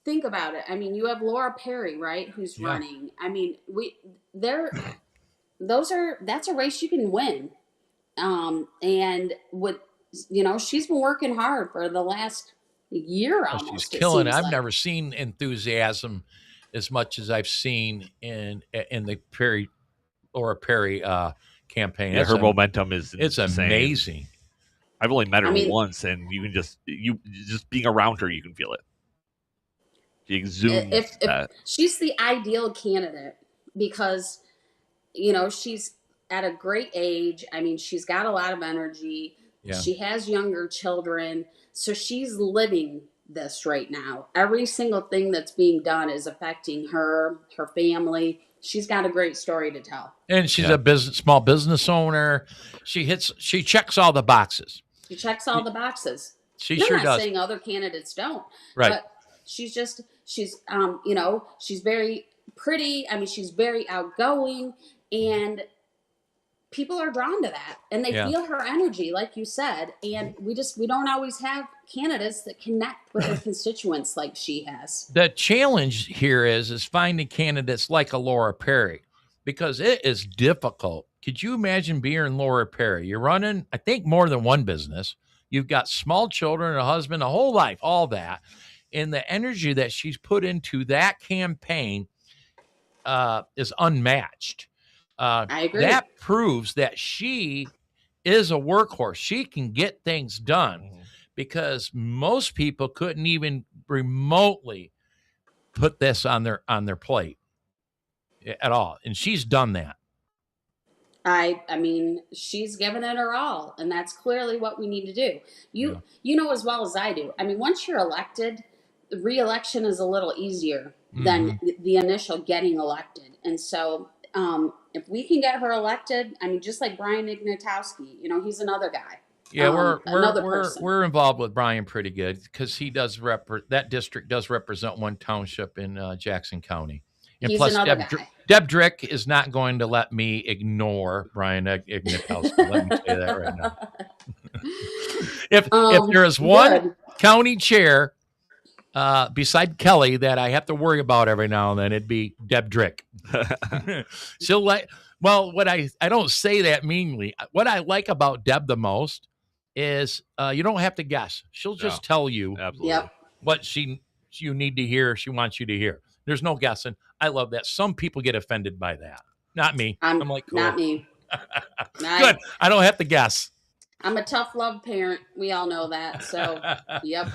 think about it. I mean, you have Laura Perry, right, who's running. I mean, that's a race you can win. And with she's been working hard for the last year almost. She's killing it. I've never seen enthusiasm as much as I've seen in the Laura Perry campaign. Yeah, her momentum is amazing. I've only met her once, and you can just being around her, you can feel it. She exudes if she's the ideal candidate because she's at a great age. I mean, she's got a lot of energy. Yeah. She has younger children, so she's living this right now. Every single thing that's being done is affecting her family. She's got a great story to tell. And she's a small business owner. She checks all the boxes. She checks all the boxes. She sure does. I'm not saying other candidates don't. Right. But she's very pretty. I mean, she's very outgoing, and people are drawn to that, and they feel her energy, like you said. And we don't always have candidates that connect with their constituents like she has. The challenge here is finding candidates like a Laura Perry, because it is difficult. Could you imagine being Laura Perry? You're running, I think, more than one business. You've got small children, a husband, a whole life, all that. And the energy that she's put into that campaign is unmatched. I agree. That proves that she is a workhorse. She can get things done because most people couldn't even remotely put this on their plate at all. And she's done that. I mean, she's given it her all, and that's clearly what we need to do. You know as well as I do. I mean, once you're elected, re-election is a little easier than the initial getting elected. And so if we can get her elected, I mean, just like Brian Ignatowski, he's another guy. Yeah, Another person. we're involved with Brian pretty good because he does that district does represent one township in Jackson County. And He's plus, another guy. Deb Drick is not going to let me ignore Brian Ignatowski. Let me say that right now. If there is one county chair beside Kelly that I have to worry about every now and then, it'd be Deb Drick. She'll what I don't say that meanly. What I like about Deb the most is you don't have to guess. She'll just tell you what you need to hear. She wants you to hear. There's no guessing. I love that. Some people get offended by that. Not me. I'm like, cool. Not me. Good. I don't have to guess. I'm a tough love parent. We all know that. So, yep.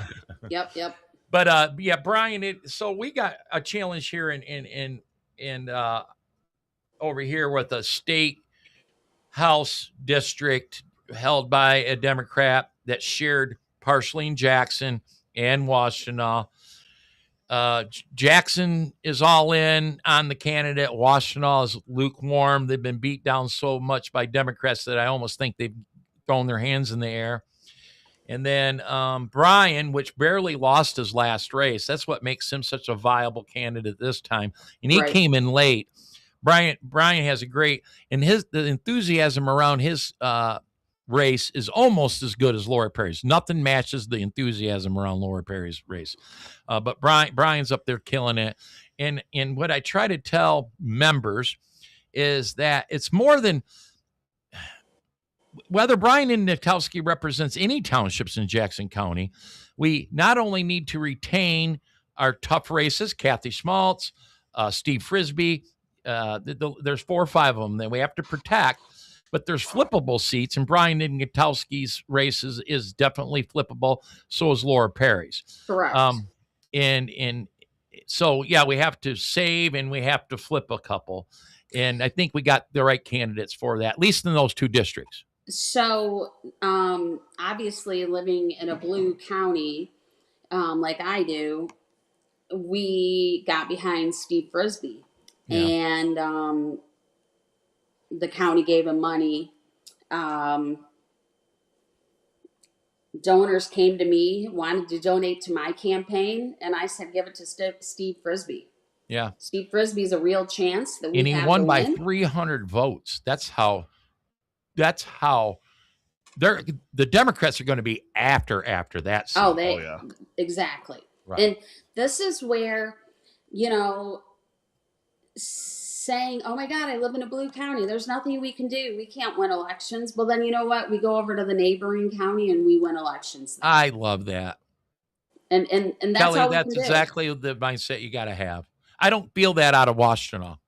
But yeah, Brian. So we got a challenge here in over here with a state house district held by a Democrat that shared partially in Jackson and Washtenaw. Jackson is all in on the candidate. Washtenaw is lukewarm. They've been beat down so much by Democrats that I almost think they've thrown their hands in the air. And then Brian, which barely lost his last race. That's what makes him such a viable candidate this time. And he came in late. Brian has a great, and the enthusiasm around his race is almost as good as Laura Perry's. Nothing matches the enthusiasm around Laura Perry's race. But Brian's up there killing it. And what I try to tell members is that it's more than whether Brian Ignatowski represents any townships in Jackson County. We not only need to retain our tough races, Kathy Schmaltz, Steve Frisbee. There's 4 or 5 of them that we have to protect. But there's flippable seats, and Brian Ignatowski's race is definitely flippable. So is Laura Perry's. Correct. And so, yeah, we have to save and we have to flip a couple. And I think we got the right candidates for that, at least in those 2 districts. So, obviously, living in a blue county like I do, we got behind Steve Frisbee. Yeah. And the county gave him money. Donors came to me, wanted to donate to my campaign, and I said, give it to Steve Frisbee. Yeah. Steve Frisbee's a real chance that we have to win. And he won by 300 votes. That's how the Democrats are going to be after that. Exactly. Right. And this is where, saying, oh my God, I live in a blue county. There's nothing we can do. We can't win elections. Well, then you know what? We go over to the neighboring county and we win elections. Then. I love that. And that's Kelly, all we that's can exactly the mindset you got to have. I don't feel that out of Washtenaw.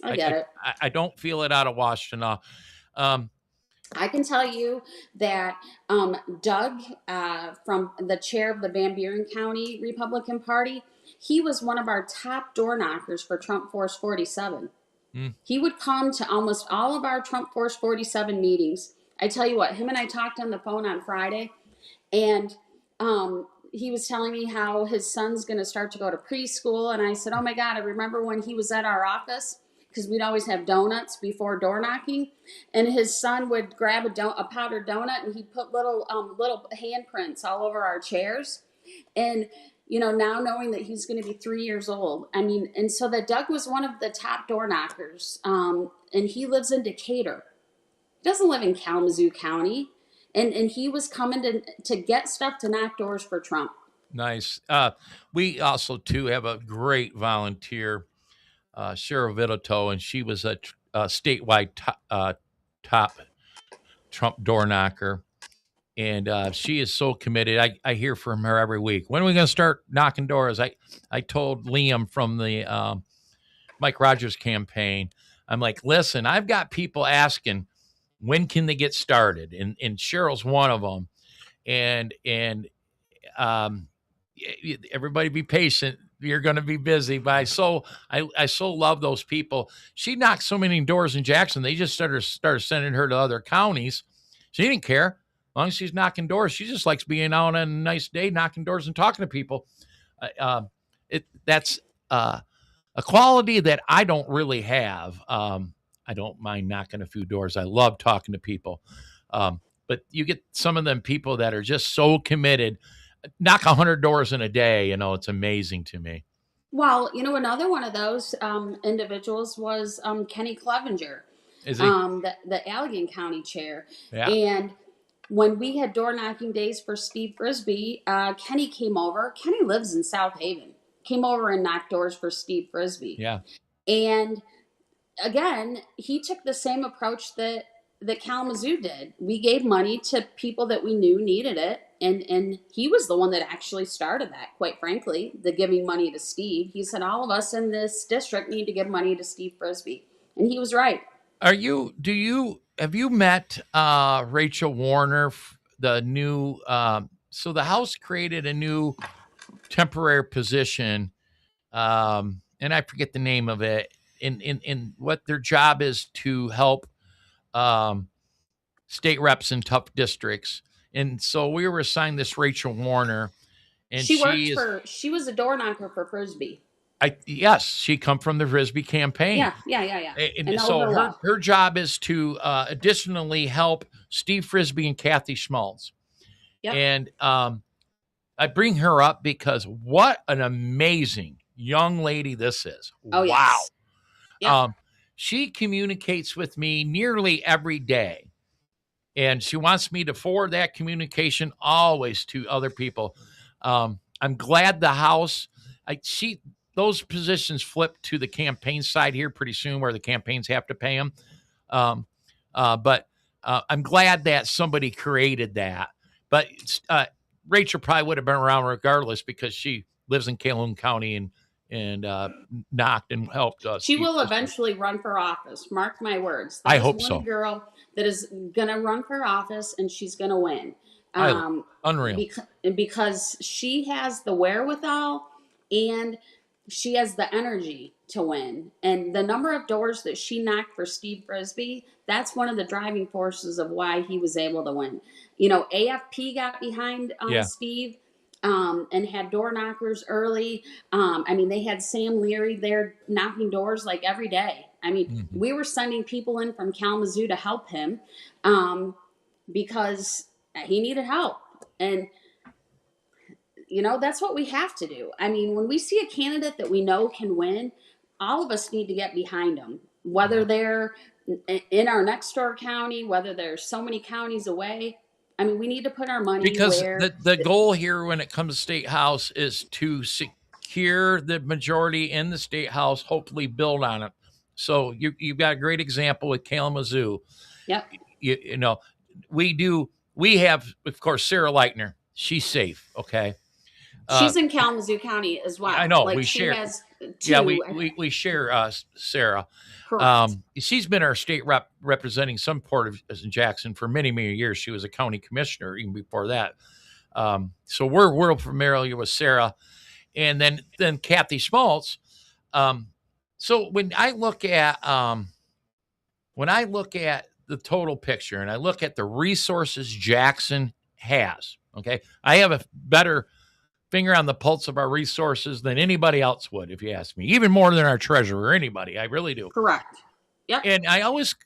I get it. I don't feel it out of Washtenaw. I can tell you that Doug, from the chair of the Van Buren County Republican Party, he was one of our top door knockers for Trump Force 47. He would come to almost all of our Trump Force 47 meetings. I tell you what, him and I talked on the phone on Friday, and he was telling me how his son's going to start to go to preschool. And I said, oh my God, I remember when he was at our office, because we'd always have donuts before door knocking, and his son would grab a powdered donut and he'd put little handprints all over our chairs. And now knowing that he's going to be 3 years old, I mean, and so that Doug was one of the top door knockers, and he lives in Decatur. He doesn't live in Kalamazoo County, and he was coming to get stuff to knock doors for Trump. Nice. We also too have a great volunteer, Cheryl Vitito, and she was a statewide top Trump door knocker. And she is so committed. I hear from her every week. When are we going to start knocking doors? I told Liam from the Mike Rogers campaign, I'm like, listen, I've got people asking, when can they get started? And Cheryl's one of them. And everybody be patient. You're going to be busy. But I so love those people. She knocked so many doors in Jackson. They just started sending her to other counties. She didn't care. As long as she's knocking doors, she just likes being out on a nice day, knocking doors and talking to people. That's a a quality that I don't really have. I don't mind knocking a few doors. I love talking to people. But you get some of them people that are just so committed, knock 100 doors in a day. It's amazing to me. Well, another one of those individuals was Kenny Clevenger, Is he? the Allegan County chair. Yeah. And when we had door knocking days for Steve Frisbee, Kenny came over. Kenny lives in South Haven. Came over and knocked doors for Steve Frisbee. Yeah. And again, he took the same approach that Kalamazoo did. We gave money to people that we knew needed it, and he was the one that actually started that, quite frankly, the giving money to Steve. He said, all of us in this district need to give money to Steve Frisbee, and he was right. Have you met Rachel Warner, the new, so the House created a new temporary position, and I forget the name of it, in what their job is to help state reps in tough districts. And so we were assigned this Rachel Warner, and she was a door knocker for Frisbee. Yes, she come from the Frisbee campaign. Yeah. And so her job is to additionally help Steve Frisbee and Kathy Schmaltz. Yep. And I bring her up because what an amazing young lady this is. Oh, wow. Yes. Yep. She communicates with me nearly every day. And she wants me to forward that communication always to other people. I'm glad the House, those positions flip to the campaign side here pretty soon, where the campaigns have to pay them. But I'm glad that somebody created that. But Rachel probably would have been around regardless, because she lives in Calhoun County and knocked and helped us. She will eventually run for office. Mark my words. I hope so. One girl that is going to run for office, and she's going to win. Unreal. Because she has the wherewithal, and she has the energy to win. And the number of doors that she knocked for Steve Frisbee, that's one of the driving forces of why he was able to win. AFP got behind Steve and had door knockers early. They had Sam Leary there knocking doors like every day. We were sending people in from Kalamazoo to help him because he needed help. And that's what we have to do. When we see a candidate that we know can win, all of us need to get behind them, whether they're in our next door county, whether they're so many counties away. We need to put our money because where the goal here when it comes to State House is to secure the majority in the State House, hopefully build on it. So you've got a great example with Kalamazoo. Yep. We have, of course, Sarah Leitner. She's safe. Okay. She's in Kalamazoo County as well. I know. Like we she share. Has two, yeah, we share Sarah. Correct. She's been our state rep representing some part of Jackson for many, many years. She was a county commissioner even before that. So we're familiar with Sarah, and then Kathy Schmaltz. So when I look at the total picture, and I look at the resources Jackson has, okay, I have a better finger on the pulse of our resources than anybody else would, if you ask me, even more than our treasurer or anybody. I really do. Correct. Yep. And I always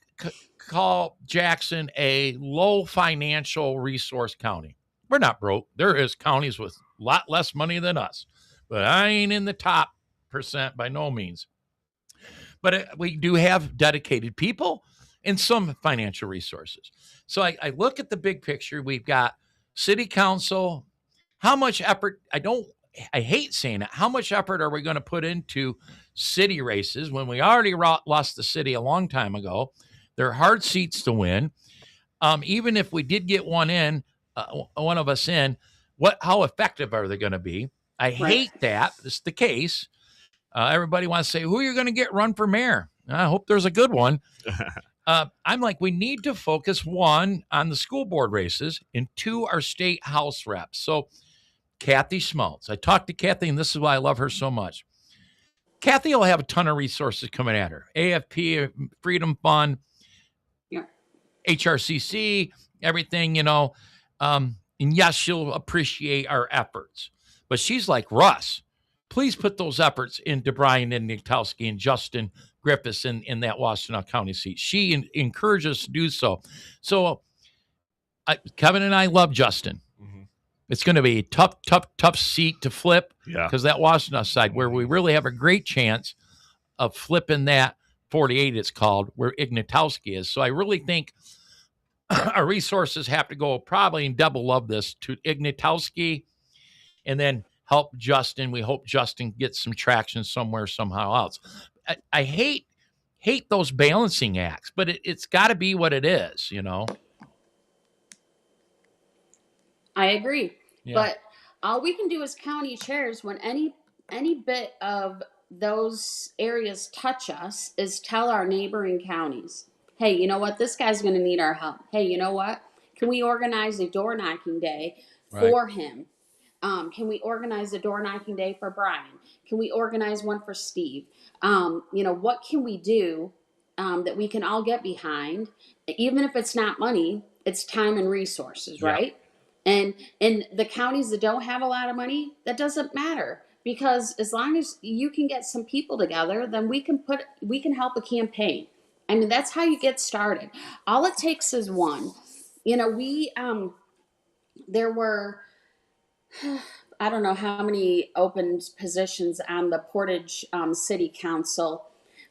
call Jackson a low financial resource county. We're not broke. There is counties with a lot less money than us, but I ain't in the top percent by no means. But we do have dedicated people and some financial resources. So I look at the big picture. We've got city council. How much effort, I hate saying it, how much effort are we going to put into city races when we already lost the city a long time ago? They're hard seats to win. Even if we did get one of us in, how effective are they going to be? I hate that. This is the case. Everybody wants to say, who are you going to get run for mayor? I hope there's a good one. I'm like, we need to focus, one, on the school board races, and two, our state house reps. So Kathy Schmaltz. I talked to Kathy, and this is why I love her so much. Kathy will have a ton of resources coming at her. AFP, Freedom Fund, HRCC, everything, and yes, she'll appreciate our efforts. But she's like Russ. please put those efforts into Brian Ignatowski and Justin Griffiths in that Washtenaw County seat. She encouraged us to do so. So Kevin and I love Justin. Mhm. It's going to be a tough seat to flip Yeah. because that Washtenaw side where we really have a great chance of flipping that 48, it's called, where Ignatowski is. So I really think our resources have to go probably, and Deb will love this, to Ignatowski and then help Justin. We hope Justin gets some traction somewhere, somehow else. I hate those balancing acts, but it's got to be what it is, you know? I agree. Yeah. But all we can do as county chairs when any bit of those areas touch us is tell our neighboring counties, hey, you know what? This guy's going to need our help. Hey, you know what? Can we organize a door knocking day for him? Can we organize a door knocking day for Brian? Can we organize one for Steve? You know, what can we do that we can all get behind? Even if it's not money, it's time and resources, right? And in the counties that don't have a lot of money, that doesn't matter, because as long as you can get some people together, then we can help a campaign. I mean, that's how you get started. All it takes is one. You know, there were, I don't know how many open positions on the Portage City Council.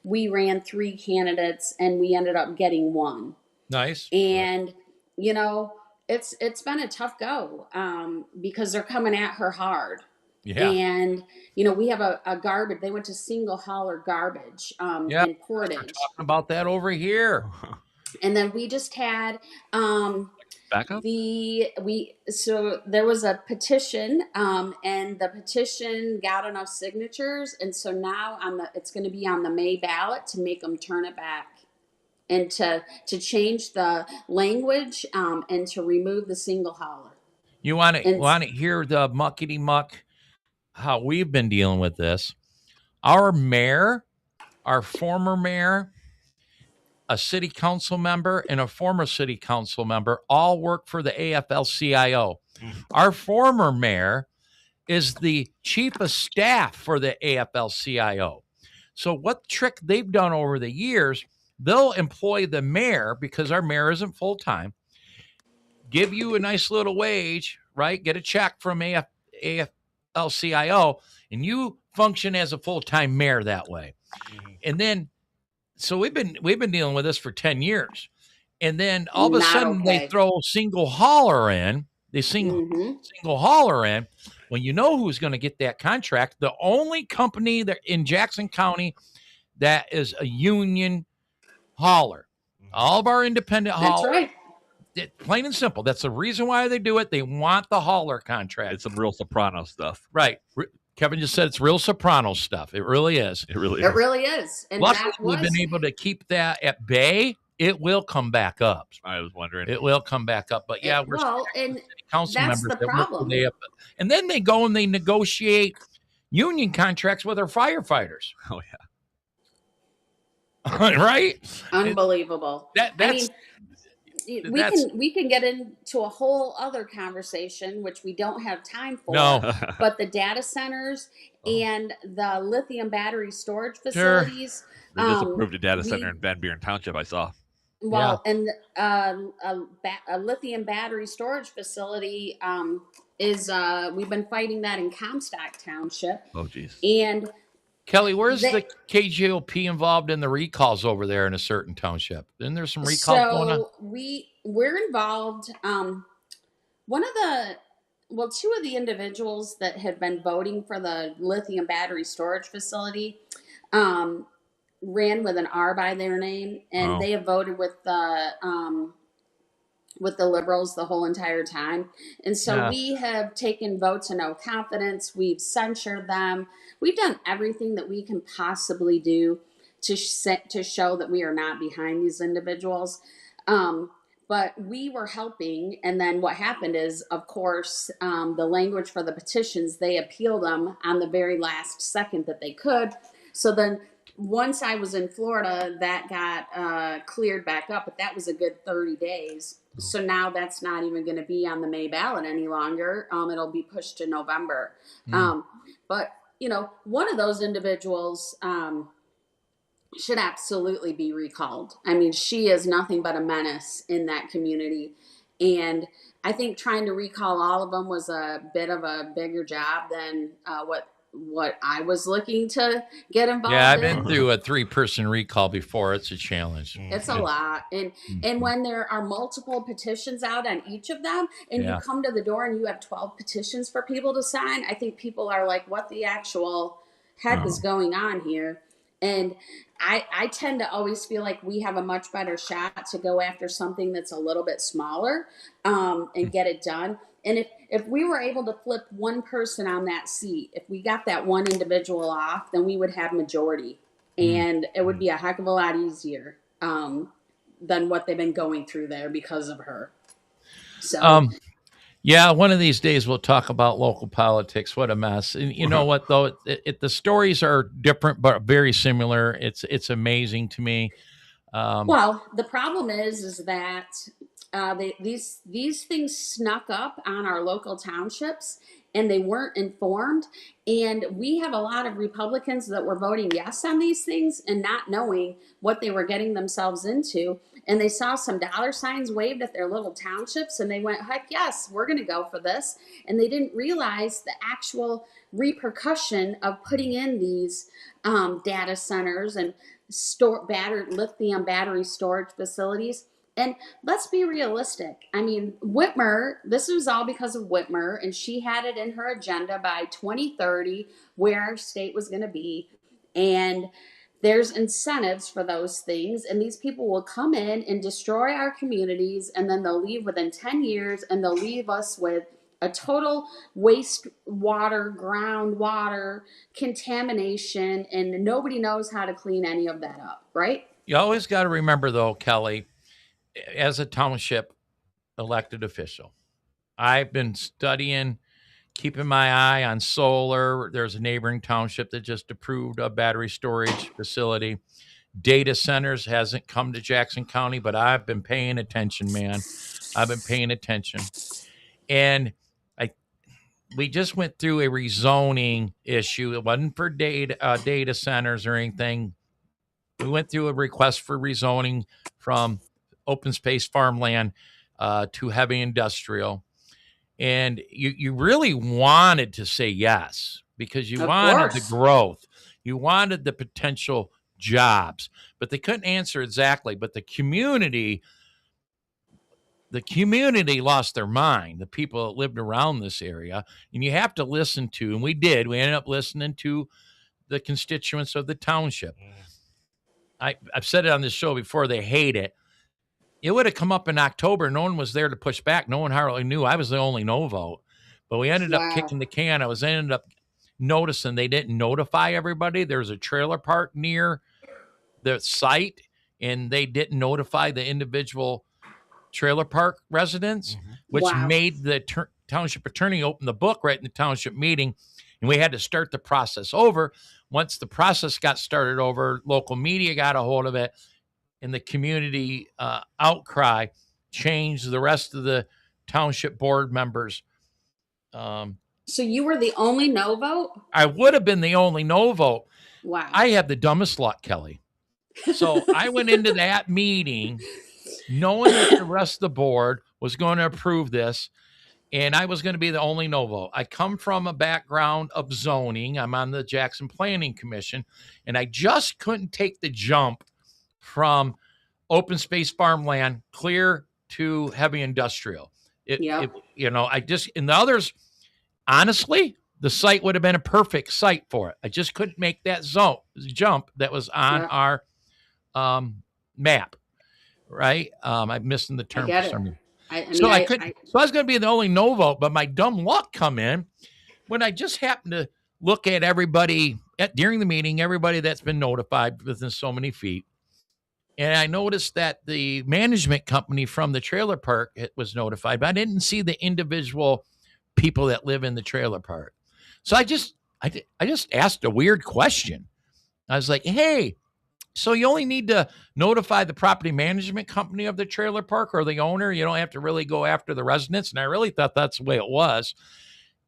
We ran 3 candidates and we ended up getting 1. Nice. And, you know, it's been a tough go because they're coming at her hard. Yeah. And, you know, we have a garbage. They went to single hauler garbage in Portage. We're talking about that over here. And then we just had Backup? so there was a petition and the petition got enough signatures. And so now it's going to be on the May ballot to make them turn it back. And to change the language and to remove the single hauler. You want to hear the muckety muck, how we've been dealing with this? Our mayor, our former mayor, a city council member, and a former city council member all work for the AFL-CIO. Our former mayor is the chief of staff for the AFL-CIO. So what trick they've done over the years, they'll employ the mayor, because our mayor isn't full-time, give you a nice little wage, right? Get a check from AFL-CIO, and you function as a full-time mayor that way. And then, so we've been dealing with this for 10 years. And then all of a sudden they throw single hauler in. They single hauler in. When you know who's going to get that contract, the only company that in Jackson County that is a union hauler. All of our independent haulers. That's right. Plain and simple. That's the reason why they do it. They want the hauler contract. It's some real soprano stuff. Right. Kevin just said it's real soprano stuff. It really is. It really is. And luckily, we've been able to keep that at bay. It will come back up. I was wondering. It will come back up. But yeah, and council that's members the problem. And then they go and they negotiate union contracts with our firefighters. Oh, yeah. Right? Unbelievable. That's we can get into a whole other conversation, which we don't have time for. No. But the data centers and the lithium battery storage facilities. They just approved a data center in Van Buren Township, I saw. Well, and a lithium battery storage facility is we've been fighting that in Comstock Township. Oh, geez. And Kelly, where's the KGOP involved in the recalls over there in a certain township? Isn't there some recalls going on? We're involved. Two of the individuals that had been voting for the lithium battery storage facility ran with an R by their name, and they have voted with the Liberals the whole entire time. And so we have taken votes of no confidence. We've censured them. We've done everything that we can possibly do to show that we are not behind these individuals. But we were helping. And then what happened is, of course, the language for the petitions, they appealed them on the very last second that they could. So then once I was in Florida, that got cleared back up, but that was a good 30 days. So now that's not even going to be on the May ballot any longer. It'll be pushed to November. But one of those individuals should absolutely be recalled. I mean, she is nothing but a menace in that community. And I think trying to recall all of them was a bit of a bigger job than what I was looking to get involved Yeah, I've in. been through a 3-person recall before. It's a challenge. It's a lot. And when there are multiple petitions out on each of them, and you come to the door and you have 12 petitions for people to sign, I think people are like, what the actual heck is going on here? And I tend to always feel like we have a much better shot to go after something that's a little bit smaller and get it done. And if we were able to flip one person on that seat, if we got that one individual off, then we would have majority. And it would be a heck of a lot easier than what they've been going through there because of her. So, yeah, one of these days we'll talk about local politics. What a mess! And you know what, though, the stories are different but very similar. It's amazing to me. Well, the problem is that these things snuck up on our local townships, and they weren't informed. And we have a lot of Republicans that were voting yes on these things and not knowing what they were getting themselves into. And they saw some dollar signs waved at their little townships, and they went, heck yes, we're going to go for this. And they didn't realize the actual repercussion of putting in these data centers and lithium battery storage facilities. And let's be realistic. I mean, Whitmer, this was all because of Whitmer, and she had it in her agenda by 2030 where our state was going to be. And there's incentives for those things, and these people will come in and destroy our communities, and then they'll leave within 10 years, and they'll leave us with a total wastewater, groundwater contamination, and nobody knows how to clean any of that up, right? You always got to remember, though, Kelly, as a township elected official, I've been studying, keeping my eye on solar. There's a neighboring township that just approved a battery storage facility. Data centers hasn't come to Jackson County, but I've been paying attention, man. I've been paying attention. And we just went through a rezoning issue. It wasn't for data centers or anything. We went through a request for rezoning from open space farmland to heavy industrial. And you really wanted to say yes because you wanted the growth. You wanted the potential jobs, but they couldn't answer exactly. But the community lost their mind, the people that lived around this area. And you have to listen to, and we ended up listening to the constituents of the township. I've said it on this show before, they hate it. It would have come up in October. No one was there to push back. No one hardly knew. I was the only no vote. But we ended up kicking the can. Ended up noticing they didn't notify everybody. There's a trailer park near the site, and they didn't notify the individual trailer park residents, which made the township attorney open the book right in the township meeting, and we had to start the process over. Once the process got started over, local media got a hold of it, and the community outcry changed the rest of the township board members. So you were the only no vote? I would have been the only no vote. Wow. I had the dumbest luck, Kelly. So I went into that meeting knowing that the rest of the board was going to approve this, and I was going to be the only no vote. I come from a background of zoning. I'm on the Jackson Planning Commission, and I just couldn't take the jump from open space farmland clear to heavy industrial. And the others, honestly, the site would have been a perfect site for it. I just couldn't make that jump that was on our map. Right? I'm missing the term for some reason. So I was going to be the only no vote, but my dumb luck come in when I just happened to look at everybody during the meeting, everybody that's been notified within so many feet. And I noticed that the management company from the trailer park was notified, but I didn't see the individual people that live in the trailer park. So I just asked a weird question. I was like, hey, so you only need to notify the property management company of the trailer park or the owner. You don't have to really go after the residents. And I really thought that's the way it was.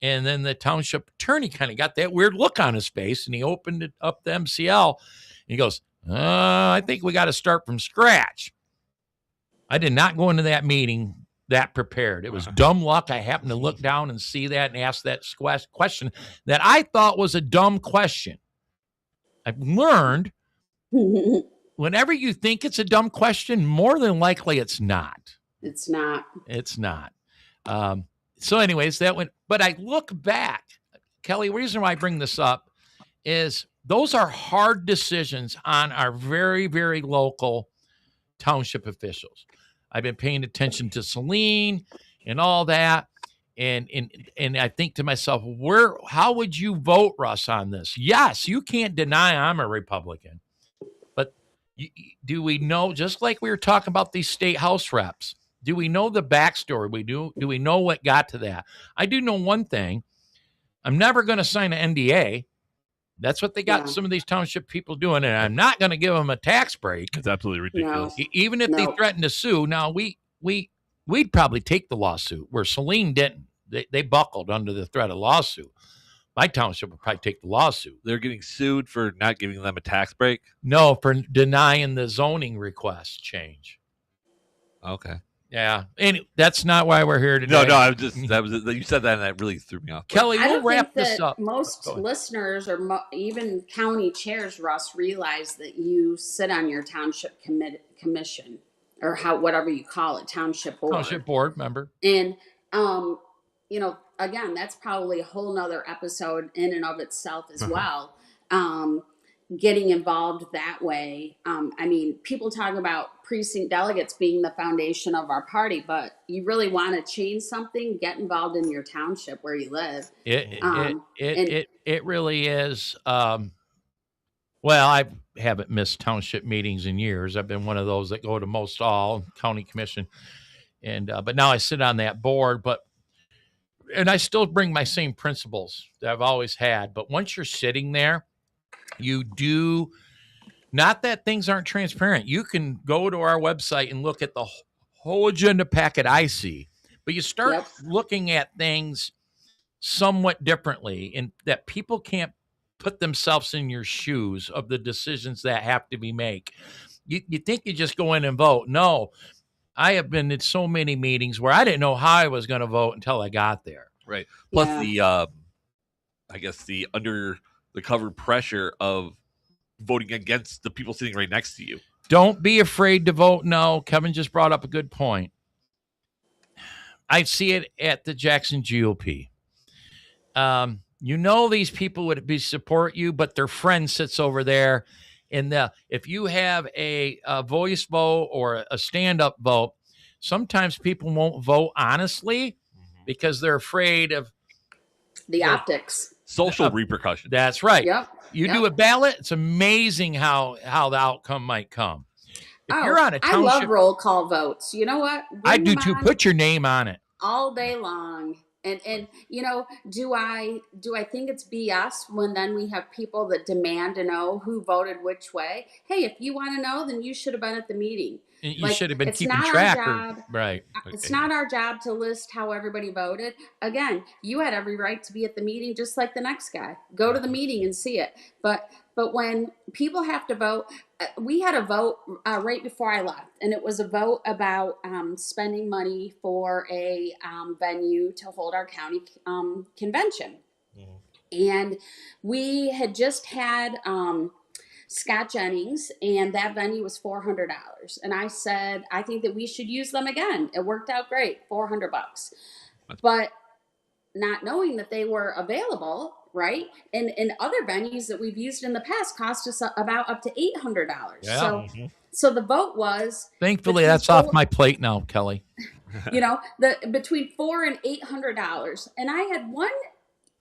And then the township attorney kind of got that weird look on his face, and he opened it up the MCL. And he goes, I think we got to start from scratch. I did not go into that meeting that prepared. It was dumb luck. I happened to look down and see that and ask that question that I thought was a dumb question. I've learned whenever you think it's a dumb question, more than likely it's not. It's not. It's not. So anyways, that went, but I look back, Kelly, the reason why I bring this up is those are hard decisions on our very, very local township officials. I've been paying attention to Celine and all that. And I think to myself, how would you vote, Russ, on this? Yes, you can't deny I'm a Republican. But do we know, just like we were talking about these state house reps, do we know the backstory? Do we know what got to that? I do know one thing. I'm never going to sign an NDA. That's what they got some of these township people doing, and I'm not going to give them a tax break. It's absolutely ridiculous. No. Even if they threaten to sue. Now, we'd probably take the lawsuit, where Celine didn't. They buckled under the threat of lawsuit. My township would probably take the lawsuit. They're getting sued for not giving them a tax break? No, for denying the zoning request change. Okay. Yeah, and that's not why we're here today. No, I was just you said that and that really threw me off. Kelly, I we'll don't wrap think this that up. most listeners or even county chairs, Russ, realize that you sit on your township commission or whatever you call it, township board. Township board member. And again, that's probably a whole nother episode in and of itself as well. Getting involved that way. I mean, people talk about precinct delegates being the foundation of our party, but you really want to change something, get involved in your township where you live. It really is. Well, I haven't missed township meetings in years. I've been one of those that go to most all county commission, but now I sit on that board. And I still bring my same principles that I've always had. But once you're sitting there, you do, not that things aren't transparent. You can go to our website and look at the whole agenda packet I see, but you start looking at things somewhat differently, and that people can't put themselves in your shoes of the decisions that have to be made. You think you just go in and vote. No, I have been in so many meetings where I didn't know how I was going to vote until I got there. Right. Plus I guess the under the cover pressure of voting against the people sitting right next to you. Don't be afraid to vote no. Kevin just brought up a good point. I see it at the Jackson GOP. These people would support you, but their friend sits over there. And if you have a voice vote or a stand-up vote, sometimes people won't vote honestly because they're afraid of the optics. Social repercussions. That's right. Yep. You do a ballot, it's amazing how the outcome might come. If you're on a township, I love roll call votes. You know what? I do too. Put your name on it. All day long. And do I think it's BS when then we have people that demand to know who voted which way? Hey, if you want to know, then you should have been at the meeting. You should have been keeping track. Right. It's not our job to list how everybody voted. Again, you had every right to be at the meeting just like the next guy. Go to the meeting and see it. But when people have to vote, we had a vote right before I left, and it was a vote about spending money for a venue to hold our county convention. And we had just had Scott Jennings, and that venue was $400. And I said, I think that we should use them again. It worked out great, $400. But not knowing that they were available, right? And other venues that we've used in the past cost us about up to $800. Yeah. So the vote was, thankfully that's off my plate now, Kelly. Between $400 and $800. And I had one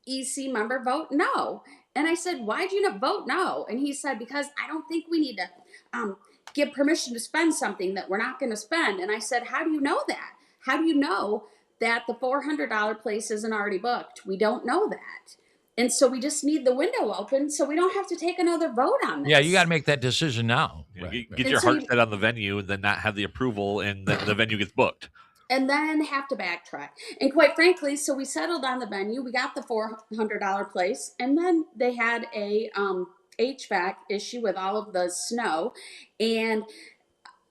EC member vote no. And I said, why'd you not vote no? And he said, because I don't think we need to give permission to spend something that we're not going to spend. And I said, how do you know that? How do you know that the $400 place isn't already booked? We don't know that. And so we just need the window open so we don't have to take another vote on this. Yeah, you got to make that decision now. Get your heart set on the venue and then not have the approval, and then the venue gets booked. and then have to backtrack. And quite frankly, so we settled on the venue. We got the $400 place, and then they had a HVAC issue with all of the snow, and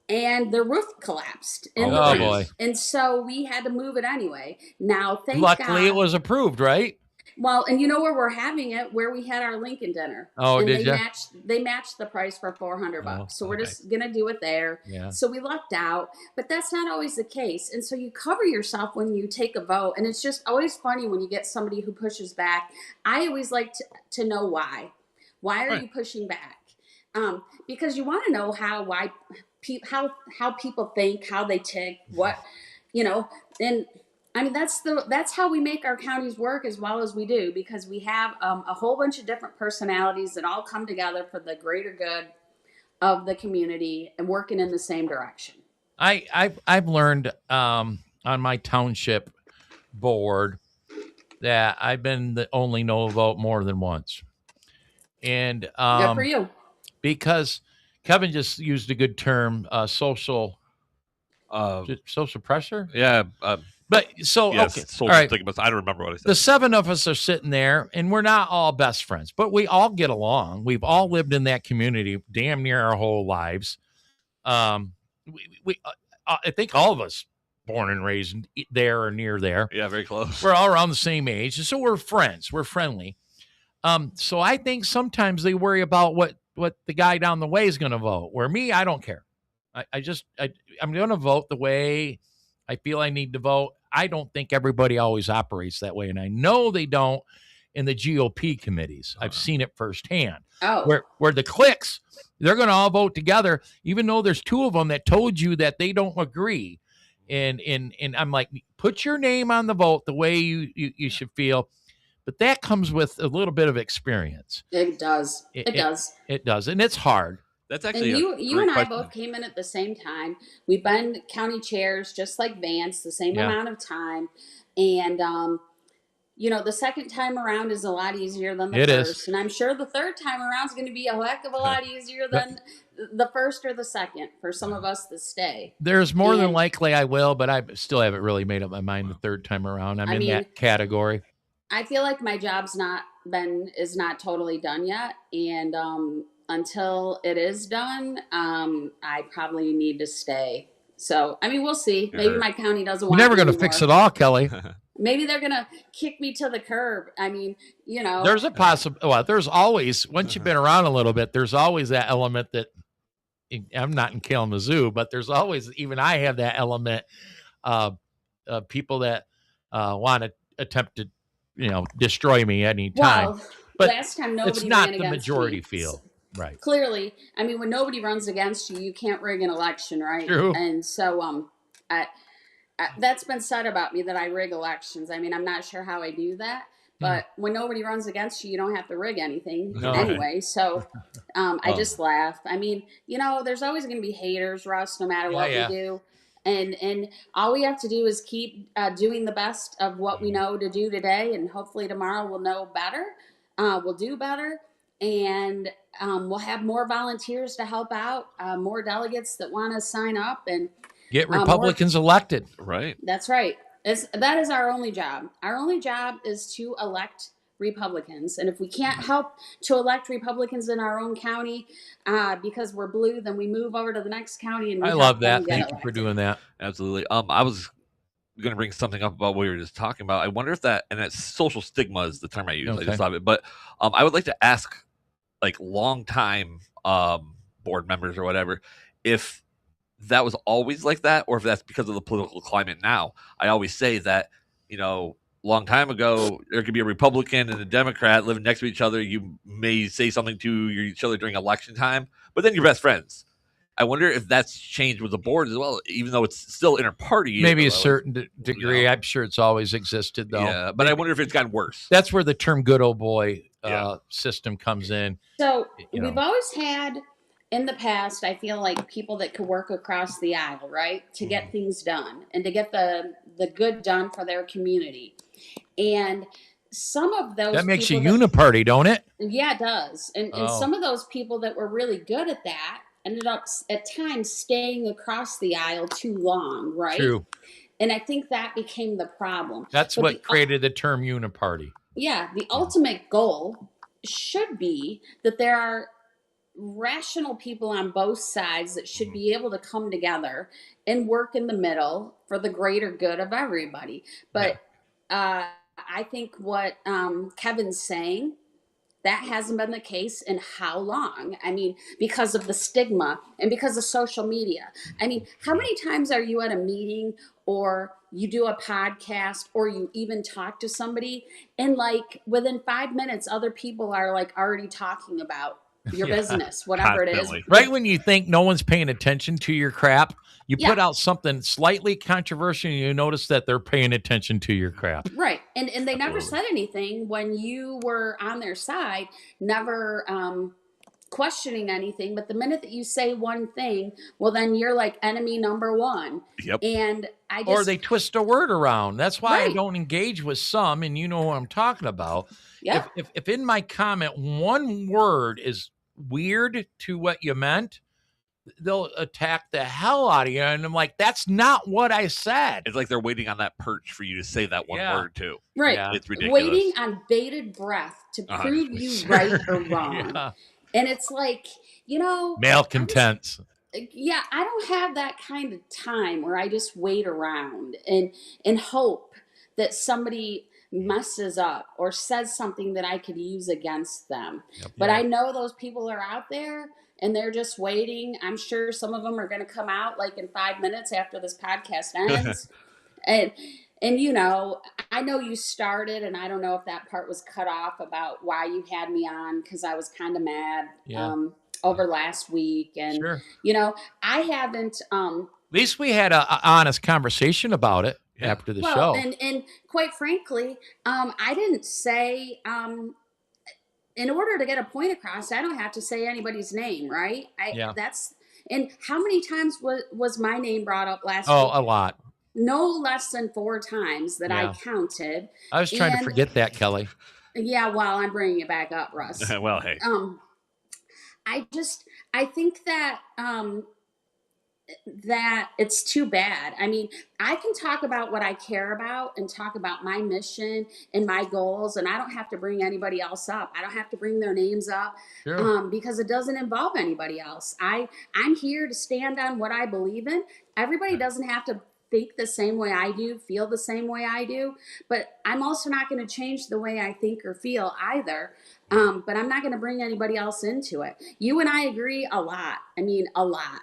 the roof collapsed in the Oh, rink. boy. And so we had to move it anyway. Now, thank Luckily, God. it was approved, right? Well, and you know where we're having it? Where we had our Lincoln dinner. Oh, and did ya? They matched the price for $400. Oh, So we're okay. just gonna do it there. Yeah. So we lucked out, but that's not always the case. And so you cover yourself when you take a vote, and it's just always funny when you get somebody who pushes back. I always like to know why. Why are Right. you pushing back? Because you want to know how people think, how they tick, what, and I mean, that's how we make our counties work as well as we do, because we have a whole bunch of different personalities that all come together for the greater good of the community and working in the same direction. I've learned on my township board that I've been the only no vote more than once, and Good for you. because Kevin just used a good term, social pressure. Yeah. But so Yes. okay, Social all right. stigmas. I don't remember what I said. The seven of us are sitting there, and we're not all best friends, but we all get along. We've all lived in that community damn near our whole lives. I think all of us born and raised there or near there. Yeah, very close. We're all around the same age, and so we're friends. We're friendly. So I think sometimes they worry about what the guy down the way is going to vote. Where me, I don't care. I'm going to vote the way I feel I need to vote. I don't think everybody always operates that way, and I know they don't in the GOP committees. I've seen it firsthand. Oh, Where the cliques, they're going to all vote together, even though there's two of them that told you that they don't agree. And I'm like, put your name on the vote the way you should feel. But that comes with a little bit of experience. it does. It does. It does, and it's hard. That's And actually you and I both came in at the same time. We've been county chairs just like Vance, the same amount of time. And the second time around is a lot easier than the first. And I'm sure the third time around is going to be a heck of a lot easier than the first or the second for some of us that stay. There's more than likely I will, but I still haven't really made up my mind the third time around. I'm in that category. I feel like my job's is not totally done yet. And until it is done, I probably need to stay. So, I mean, we'll see. Maybe my county doesn't want. You're never going to fix it all, Kelly. Maybe they're going to kick me to the curb. I mean, There's a well, there's always, once you've been around a little bit, there's always that element that I'm not in Kalamazoo, but there's always, even I have that element of people that want to attempt to, destroy me anytime. Well, but last time nobody it's not ran the against majority me. field. Right. Clearly, I mean, when nobody runs against you, you can't rig an election, right? True. And so, that's been said about me, that I rig elections. I mean, I'm not sure how I do that, but when nobody runs against you, you don't have to rig anything anyway. So, I just laugh. I mean, there's always going to be haters, Russ, no matter what we do. And all we have to do is keep doing the best of what we know to do today, and hopefully tomorrow we'll know better. We'll do better, and we'll have more volunteers to help out, more delegates that want to sign up, and get Republicans elected. Right. That's right. That is our only job. Our only job is to elect Republicans. And if we can't help to elect Republicans in our own county because we're blue, then we move over to the next county. And I love that. Thank you for doing that. Absolutely. I was going to bring something up about what we were just talking about. I wonder if that, and that's social stigma is the term I use. Okay. I just love it. But I would like to ask, like, long-time board members or whatever, if that was always like that, or if that's because of the political climate now. I always say that, long time ago, there could be a Republican and a Democrat living next to each other. You may say something to each other during election time, but then you're best friends. I wonder if that's changed with the board as well, even though it's still inter-party. Maybe a certain degree. I'm sure it's always existed, though. Yeah, but I wonder if it's gotten worse. That's where the term good old boy system comes in. So we've always had, in the past, I feel like people that could work across the aisle, right, to get things done and to get the good done for their community. And some of those that makes you uniparty, don't it? Yeah, it does. And some of those people that were really good at that ended up at times staying across the aisle too long, right? True. And I think that became the problem. That's But what created the term uniparty. the ultimate goal should be that there are rational people on both sides that should be able to come together and work in the middle for the greater good of everybody. But I think what Kevin's saying, that hasn't been the case in how long? I mean, because of the stigma and because of social media. I mean, how many times are you at a meeting or you do a podcast or you even talk to somebody and like within 5 minutes, other people are like already talking about your business, whatever constantly. it is. Right when you think no one's paying attention to your crap, you Yeah. put out something slightly controversial and you notice that they're paying attention to your crap. Right. And they never Absolutely. said anything when you were on their side, never questioning anything. But the minute that you say one thing, well, then you're like enemy number one. Yep. And I just. Or they twist a word around. That's why I Right. don't engage with some, and you know what I'm talking about. Yeah. If in my comment one word is weird to what you meant, they'll attack the hell out of you. And I'm like, that's not what I said. It's like they're waiting on that perch for you to say that one Yeah. word too. Right. Yeah. It's ridiculous. Waiting on bated breath to prove you right or wrong. Yeah. And it's like, Malcontents. Yeah, I don't have that kind of time where I just wait around and hope that somebody messes up or says something that I could use against them. Yep. But I know those people are out there and they're just waiting. I'm sure some of them are going to come out like in 5 minutes after this podcast ends. and I know you started, and I don't know if that part was cut off about why you had me on, because I was kind of mad over last week. And, Sure. I haven't. At least we had a honest conversation about it after the show. And quite frankly, I didn't say, in order to get a point across, I don't have to say anybody's name, right? And how many times was my name brought up last week? Oh, a lot. No less than 4 times that I counted. I was trying to forget that, Kelly. Yeah, well, I'm bringing it back up, Russ. Well, hey. I think that that it's too bad. I mean, I can talk about what I care about and talk about my mission and my goals, and I don't have to bring anybody else up. I don't have to bring their names up. Sure. Because it doesn't involve anybody else. I'm here to stand on what I believe in. Everybody doesn't have to think the same way I do, feel the same way I do, but I'm also not going to change the way I think or feel either. But I'm not going to bring anybody else into it. You and I agree a lot. I mean, a lot.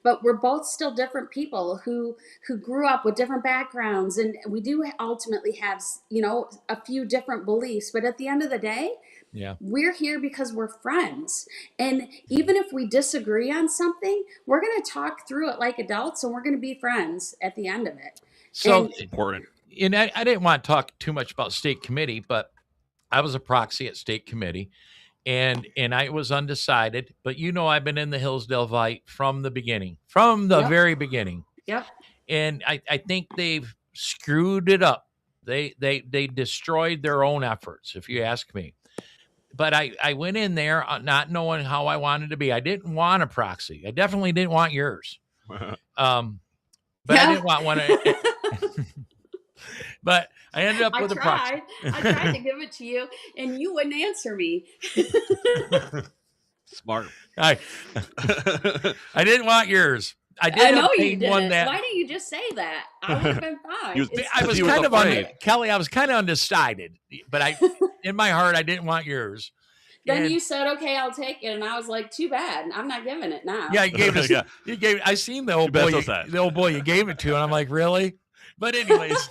But we're both still different people who grew up with different backgrounds, and we do ultimately have, a few different beliefs. But at the end of the day, we're here because we're friends. And even if we disagree on something, we're going to talk through it like adults, and we're going to be friends at the end of it. So It's important. And I didn't want to talk too much about state committee, but I was a proxy at state committee, and I was undecided. But I've been in the Hillsdale fight from the beginning, from the very beginning. Yep. And I think they've screwed it up. They destroyed their own efforts, if you ask me. But I went in there not knowing how I wanted to be. I didn't want a proxy. I definitely didn't want yours. But I didn't want one. But I ended up with a proxy. I tried to give it to you, and you wouldn't answer me. Smart. I didn't want yours. I did. I know you obtain one didn't. that Why didn't you just say that? I would have been fine. I was He was kind of afraid. Kelly. I was kind of undecided, but in my heart, I didn't want yours. Then And- you said, "Okay, I'll take it," and I was like, "Too bad. I'm not giving it now." Yeah, you gave us. Yeah. You gave. I seen the old Too bad, boy. so sad. The old boy you gave it to, and I'm like, really? But anyways,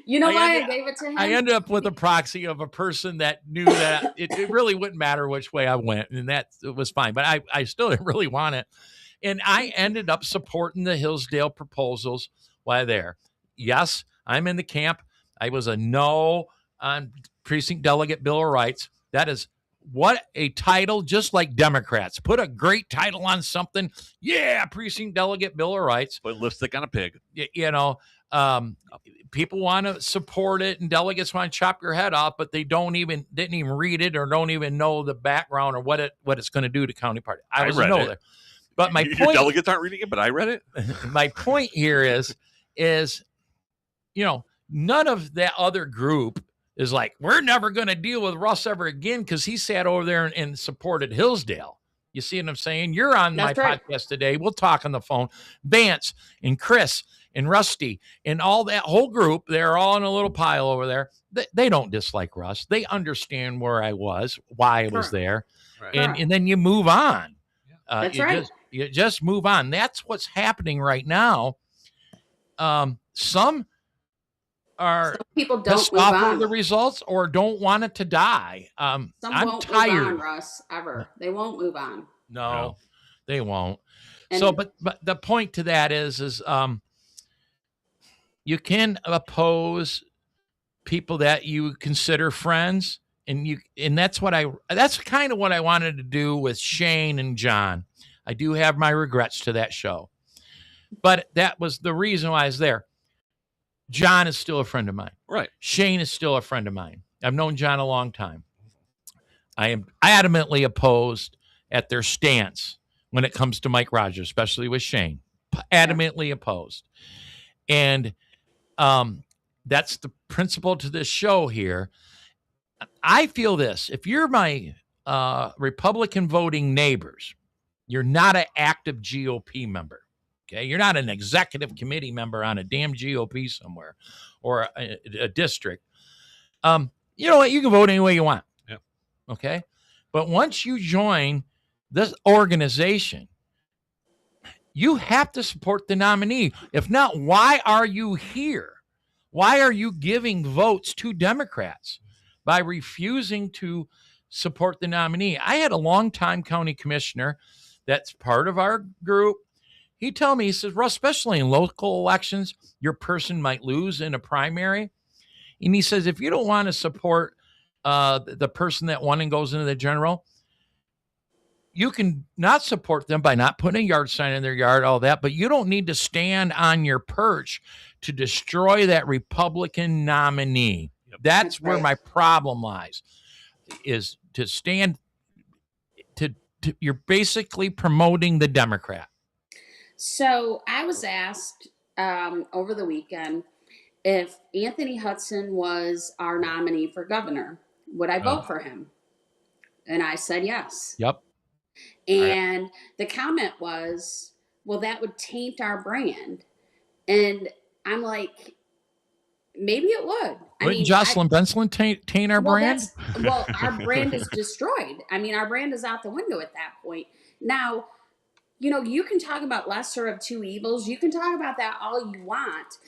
You know I why ended- I gave it to him? I ended up with a proxy of a person that knew that it really wouldn't matter which way I went, and that it was fine. But I still didn't really want it, and I ended up supporting the Hillsdale proposals while there. Yes, I'm in the camp. I was a no on precinct delegate Bill of Rights. That is what a title, just like Democrats. Put a great title on something. Yeah, precinct delegate Bill of Rights. Put lipstick on a pig. People want to support it and delegates want to chop your head off, but they didn't even read it or don't even know the background or what it's going to do to county party. I was a read no it. there. But my Your point, delegates aren't reading it, but I read it. my point here is, none of that other group is like, we're never going to deal with Russ ever again because he sat over there and supported Hillsdale. You see what I'm saying? You're on That's my right. podcast today. We'll talk on the phone. Vance and Chris and Rusty and all that whole group, they're all in a little pile over there. They don't dislike Russ. They understand where I was, why I was there. Right. And then you move on. That's right. You just move on. That's what's happening right now. Some people don't pissed move off on. over the results or don't want it to die. Some I'm won't tired. move on, Russ, ever. They won't move on. No, they won't. And So, but the point to that is you can oppose people that you consider friends, and that's kind of what I wanted to do with Shane and John. I do have my regrets to that show, but that was the reason why I was there. John is still a friend of mine. Right. Shane is still a friend of mine. I've known John a long time. I am adamantly opposed at their stance when it comes to Mike Rogers, especially with Shane. Adamantly opposed. And that's the principle to this show here. I feel this. If you're my Republican voting neighbors, you're not an active GOP member. Okay, you're not an executive committee member on a damn GOP somewhere or a district. You know what? You can vote any way you want. Yeah. Okay, but once you join this organization, you have to support the nominee. If not, why are you here? Why are you giving votes to Democrats by refusing to support the nominee? I had a longtime county commissioner that's part of our group. He told me, he says, Russ, especially in local elections, your person might lose in a primary. And he says, if you don't want to support the person that won and goes into the general, you can not support them by not putting a yard sign in their yard, all that, but you don't need to stand on your perch to destroy that Republican nominee. Yep. That's where my problem lies, is to stand to you're basically promoting the Democrat. So I was asked over the weekend if Anthony Hudson was our nominee for governor, would I vote for him? And I said yes. Yep. And the comment was, well, that would taint our brand. And I'm like, maybe it would. Wouldn't Jocelyn Benslin taint our brand? Well, our brand is destroyed. I mean, our brand is out the window at that point. Now, you can talk about lesser of two evils. You can talk about that all you want.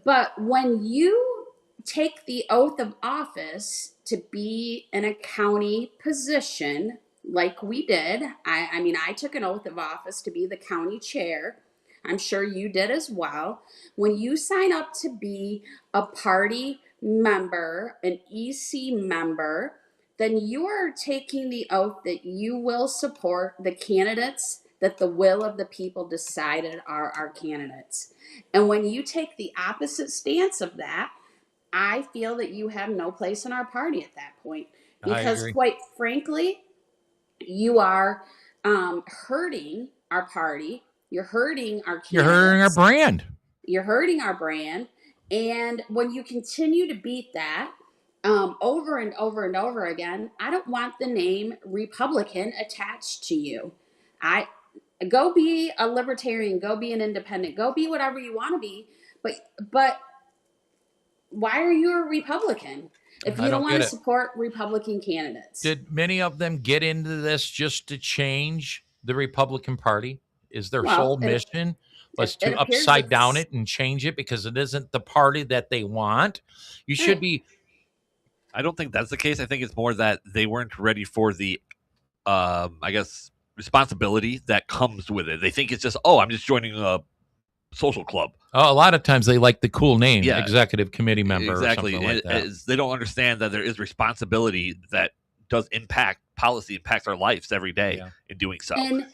But when you take the oath of office to be in a county position like we did, I mean, I took an oath of office to be the county chair. I'm sure you did as well. When you sign up to be a party member, an EC member, then you are taking the oath that you will support the candidates that the will of the people decided are our candidates. And when you take the opposite stance of that, I feel that you have no place in our party at that point. Because quite frankly, you are hurting our party. You're hurting our candidates. You're hurting our brand. You're hurting our brand. And when you continue to beat that over and over and over again, I don't want the name Republican attached to you. Go be a libertarian, go be an independent, go be whatever you want to be. But why are you a Republican if you don't want to support Republican candidates? Did many of them get into this just to change the Republican Party? Is their sole mission was to upside down it and change it because it isn't the party that they want? You should be. I don't think that's the case. I think it's more that they weren't ready for the, I guess, responsibility that comes with it. They think it's just, I'm just joining a social club. A lot of times they like the cool name, executive committee member. Exactly. Or something like that. They don't understand that there is responsibility that does impact policy, impacts our lives every day in doing so. And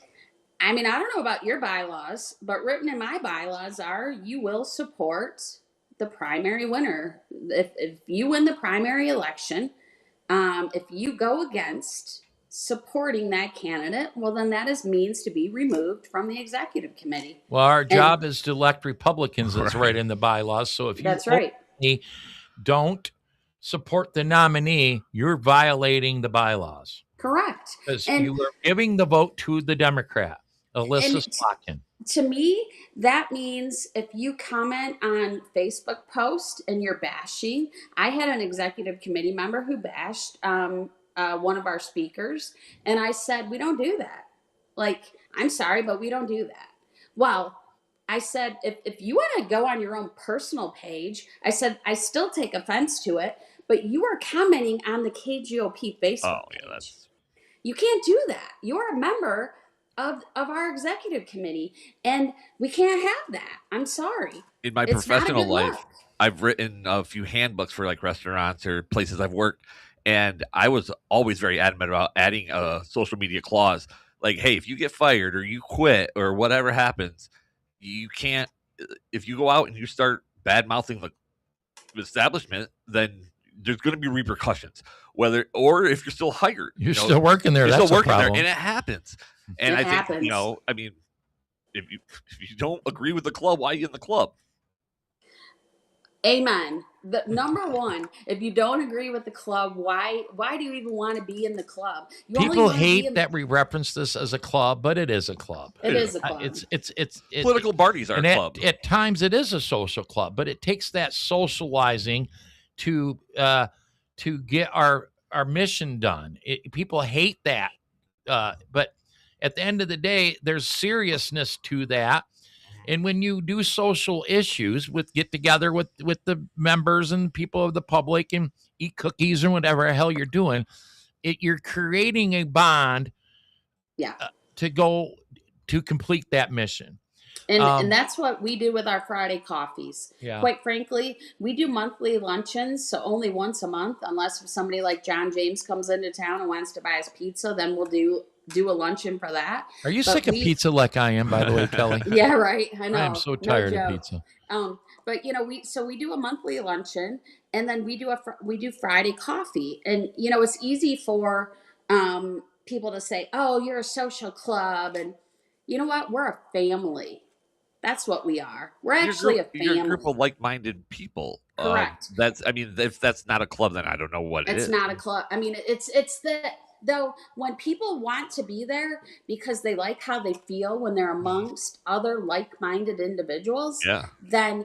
I mean, I don't know about your bylaws, but written in my bylaws are you will support the primary winner. If you win the primary election, if you go against supporting that candidate, well, then that is means to be removed from the executive committee. Well, our job is to elect Republicans. That's right in the bylaws. So if you That's right. don't support the nominee, you're violating the bylaws. Correct. Because you are giving the vote to the Democrat, Alyssa Slotkin. To me, that means if you comment on Facebook post and you're bashing, I had an executive committee member who bashed one of our speakers, and I said, we don't do that. Like, I'm sorry, but we don't do that. Well, I said, if you want to go on your own personal page, I said, I still take offense to it, but you are commenting on the KGOP Facebook page. You can't do that. You're a member of our executive committee, and we can't have that. I'm sorry. In my professional life, I've written a few handbooks for like restaurants or places I've worked, and I was always very adamant about adding a social media clause. Like, hey, if you get fired or you quit or whatever happens, you can't, if you go out and you start bad mouthing the establishment, then there's going to be repercussions. Whether, or if you're still hired, you're still working there. You're that's still working a there, problem. and it happens. And I think, I mean, if you don't agree with the club, why are you in the club? Amen. The number one, if you don't agree with the club, why do you even want to be in the club? People hate that we reference this as a club, but it is a club. It is a club. It's political parties are a club. At times it is a social club, but it takes that socializing to get our mission done. People hate that, but at the end of the day, there's seriousness to that. And when you do social issues get together with the members and people of the public and eat cookies or whatever the hell you're doing, you're creating a bond to go to complete that mission. And that's what we do with our Friday coffees. Yeah. Quite frankly, we do monthly luncheons, so only once a month, unless somebody like John James comes into town and wants to buy us pizza, then we'll do a luncheon for that. Are you sick of pizza like I am, by the way, Kelly? Yeah, right. I know. I'm so tired of pizza. But we do a monthly luncheon, and then we do Friday coffee, and it's easy for people to say, "Oh, you're a social club," and you know what? We're a family. That's what we are. We're actually a family. You're a group of like-minded people. Correct. If that's not a club, then I don't know what it is. It's not a club. I mean, it's though when people want to be there because they like how they feel when they're amongst other like-minded individuals, then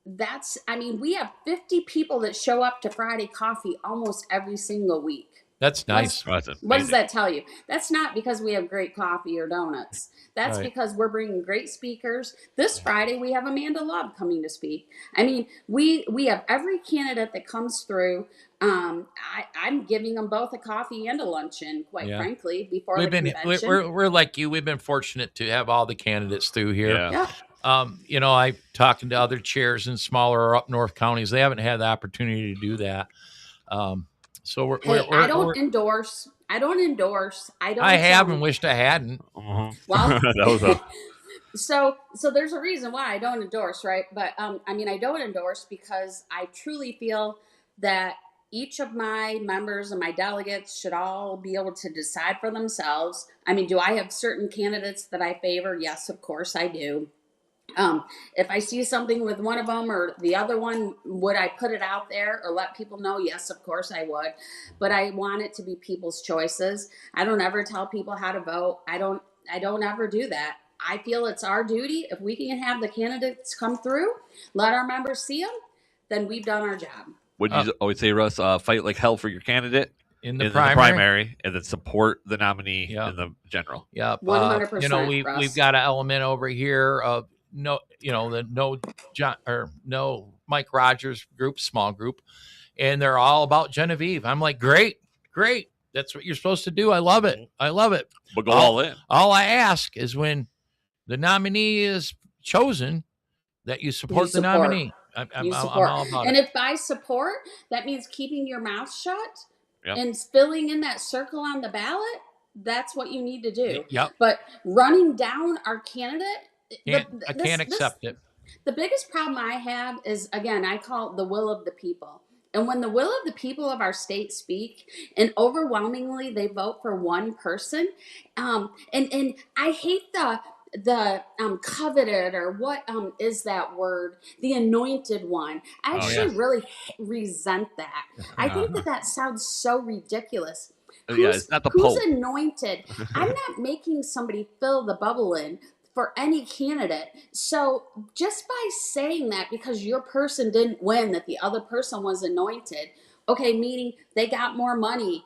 we have 50 people that show up to Friday coffee almost every single week. That's nice. What does that tell you? That's not because we have great coffee or donuts. That's because we're bringing great speakers. This Friday, we have Amanda Love coming to speak. I mean, we have every candidate that comes through. I'm giving them both a coffee and a luncheon, quite frankly, before the convention. We're like you. We've been fortunate to have all the candidates through here. Yeah. I'm talking to other chairs in smaller or up north counties. They haven't had the opportunity to do that. So I don't endorse. I haven't wished I hadn't. Uh-huh. Well, that was so there's a reason why I don't endorse, right? But I don't endorse because I truly feel that each of my members and my delegates should all be able to decide for themselves. I mean, do I have certain candidates that I favor? Yes, of course I do. If I see something with one of them or the other one, would I put it out there or let people know? Yes, of course I would. But I want it to be people's choices. I don't ever tell people how to vote. I don't ever do that. I feel it's our duty. If we can have the candidates come through, let our members see them, then we've done our job. What do you always say, Russ? Fight like hell for your candidate in the primary, and then support the nominee in the general. Yeah, 100%. We've got an element over here of no Mike Rogers group, small group, and they're all about Genevieve. I'm like, great. That's what you're supposed to do. I love it. But go all in. All I ask is when the nominee is chosen, that you support the nominee. I'm all about and it. if by support, that means keeping your mouth shut and filling in that circle on the ballot, that's what you need to do. Yep. But running down our candidate, I can't accept it. The biggest problem I have is, again, I call it the will of the people. And when the will of the people of our state speak, and overwhelmingly they vote for one person, and I hate the coveted, or what is that word, the anointed one. I actually really resent that. I think that sounds so ridiculous. Yeah, it's not the Who's Pope. anointed? I'm not making somebody fill the bubble in for any candidate. So just by saying that because your person didn't win, that the other person was anointed, okay, meaning they got more money.